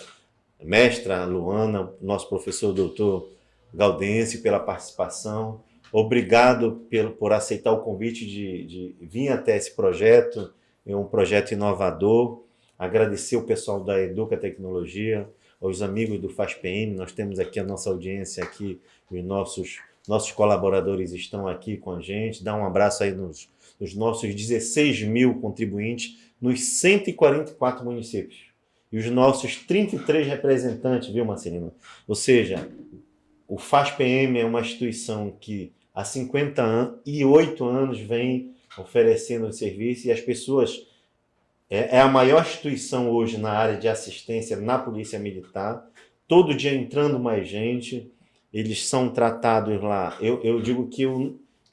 mestra Luana, nosso professor doutor Gaudense, pela participação. Obrigado por aceitar o convite de vir até esse projeto, é um projeto inovador. Agradecer o pessoal da Educa Tecnologia, aos amigos do FASPM, nós temos aqui a nossa audiência aqui, os nossos colaboradores estão aqui com a gente. Dá um abraço aí nos nossos 16 mil contribuintes nos 144 municípios. E os nossos 33 representantes, viu, Marcelino? Ou seja, o FASPM é uma instituição que há 58 anos vem oferecendo o serviço e as pessoas... É a maior instituição hoje na área de assistência na Polícia Militar. Todo dia entrando mais gente. Eles são tratados lá. Eu digo que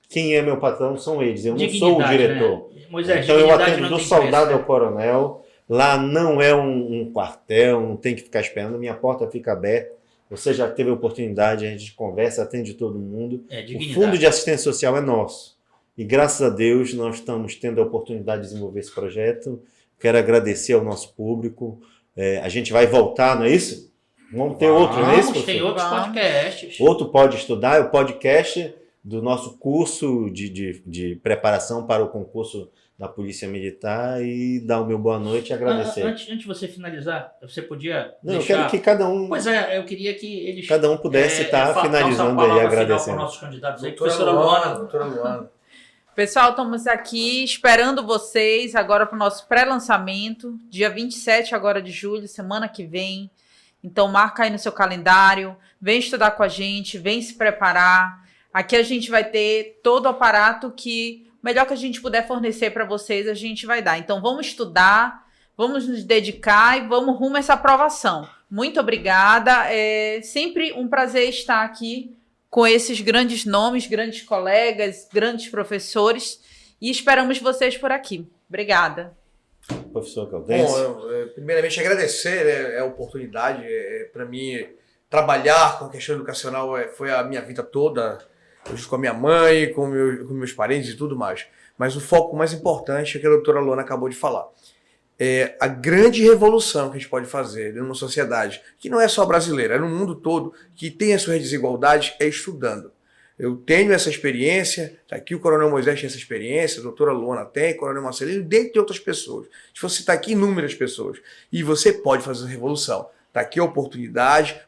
quem é meu patrão são eles. Eu não sou o diretor. Né? Moisés, então eu atendo não do tem soldado preço, ao coronel. Lá não é um quartel, não tem que ficar esperando. Minha porta fica aberta. Você já teve a oportunidade, a gente conversa, atende todo mundo. O Fundo de Assistência Social é nosso. E graças a Deus nós estamos tendo a oportunidade de desenvolver esse projeto. Quero agradecer ao nosso público. A gente vai voltar, não é isso? Vamos ter outro, não é isso, Vamos, tem professor? outros podcasts. Outro Pode Estudar é o podcast do nosso curso de preparação para o concurso da Polícia Militar, e dar o meu boa noite e agradecer. Antes de você finalizar, você podia Não, deixar... eu quero que cada um, Pois é, eu queria que eles... cada um pudesse estar finalizando aí, Para agradecendo. nossos candidatos aí. Doutora Professora Luana, Luana. doutora Luana. Pessoal, estamos aqui esperando vocês agora para o nosso pré-lançamento, dia 27 agora de julho, semana que vem. Então marca aí no seu calendário, vem estudar com a gente, vem se preparar. Aqui a gente vai ter todo o aparato que o melhor que a gente puder fornecer para vocês, a gente vai dar. Então vamos estudar, vamos nos dedicar e vamos rumo a essa aprovação. Muito obrigada, é sempre um prazer estar aqui com esses grandes nomes, grandes colegas, grandes professores, e esperamos vocês por aqui. Obrigada. Professor Caldense. Bom, primeiramente agradecer, né, a oportunidade. Para mim, trabalhar com a questão educacional foi a minha vida toda, com a minha mãe, com meus parentes e tudo mais. Mas o foco mais importante é que a doutora Luana acabou de falar. A grande revolução que a gente pode fazer numa sociedade, que não é só brasileira, é no mundo todo, que tem as suas desigualdades, é estudando. Eu tenho essa experiência, tá aqui o Coronel Moisés tem essa experiência, a doutora Luana tem, o Coronel Marcelino, dentre outras pessoas. Se você está aqui, inúmeras pessoas. E você pode fazer essa revolução. Está aqui a oportunidade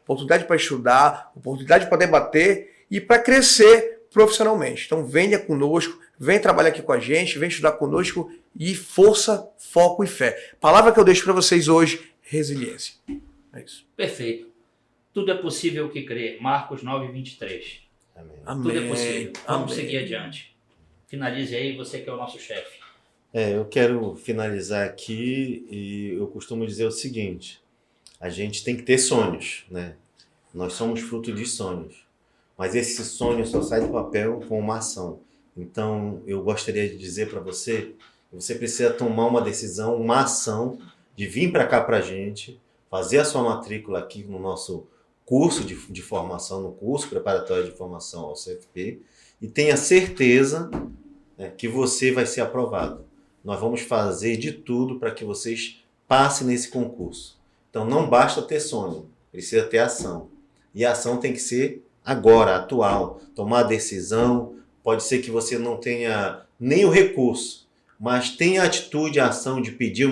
para estudar, oportunidade para debater e para crescer profissionalmente. Então venha conosco, vem trabalhar aqui com a gente, vem estudar conosco, e força, foco e fé. Palavra que eu deixo para vocês hoje, resiliência. É isso. Perfeito. Tudo é possível que crê. Marcos 9:23. Amém. Tudo é possível. Vamos Amém. seguir adiante. Finalize aí, você que é o nosso chefe. Eu quero finalizar aqui, e eu costumo dizer o seguinte: a gente tem que ter sonhos, né? Nós somos fruto de sonhos, mas esse sonho só sai do papel com uma ação. Então, eu gostaria de dizer para você, você precisa tomar uma decisão, uma ação, de vir para cá para a gente, fazer a sua matrícula aqui no nosso curso de formação, no curso preparatório de formação ao CFP, e tenha certeza, né, que você vai ser aprovado. Nós vamos fazer de tudo para que vocês passem nesse concurso. Então, não basta ter sonho, precisa ter ação. E a ação tem que ser agora, atual. Tomar a decisão. Pode ser que você não tenha nem o recurso, mas tenha a atitude, a ação de pedir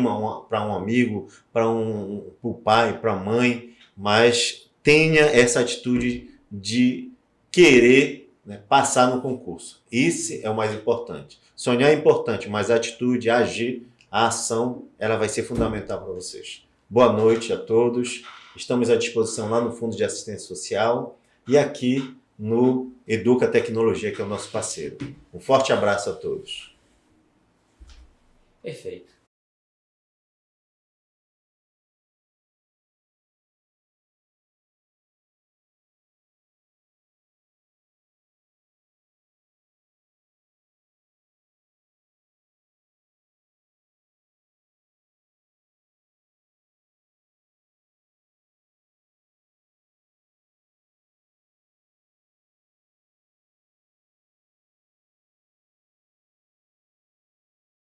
para um amigo, para o pai, para a mãe, mas tenha essa atitude de querer, né, passar no concurso. Esse é o mais importante. Sonhar é importante, mas a atitude, agir, a ação, ela vai ser fundamental para vocês. Boa noite a todos. Estamos à disposição lá no Fundo de Assistência Social e aqui no Educa Tecnologia, que é o nosso parceiro. Um forte abraço a todos. Perfeito.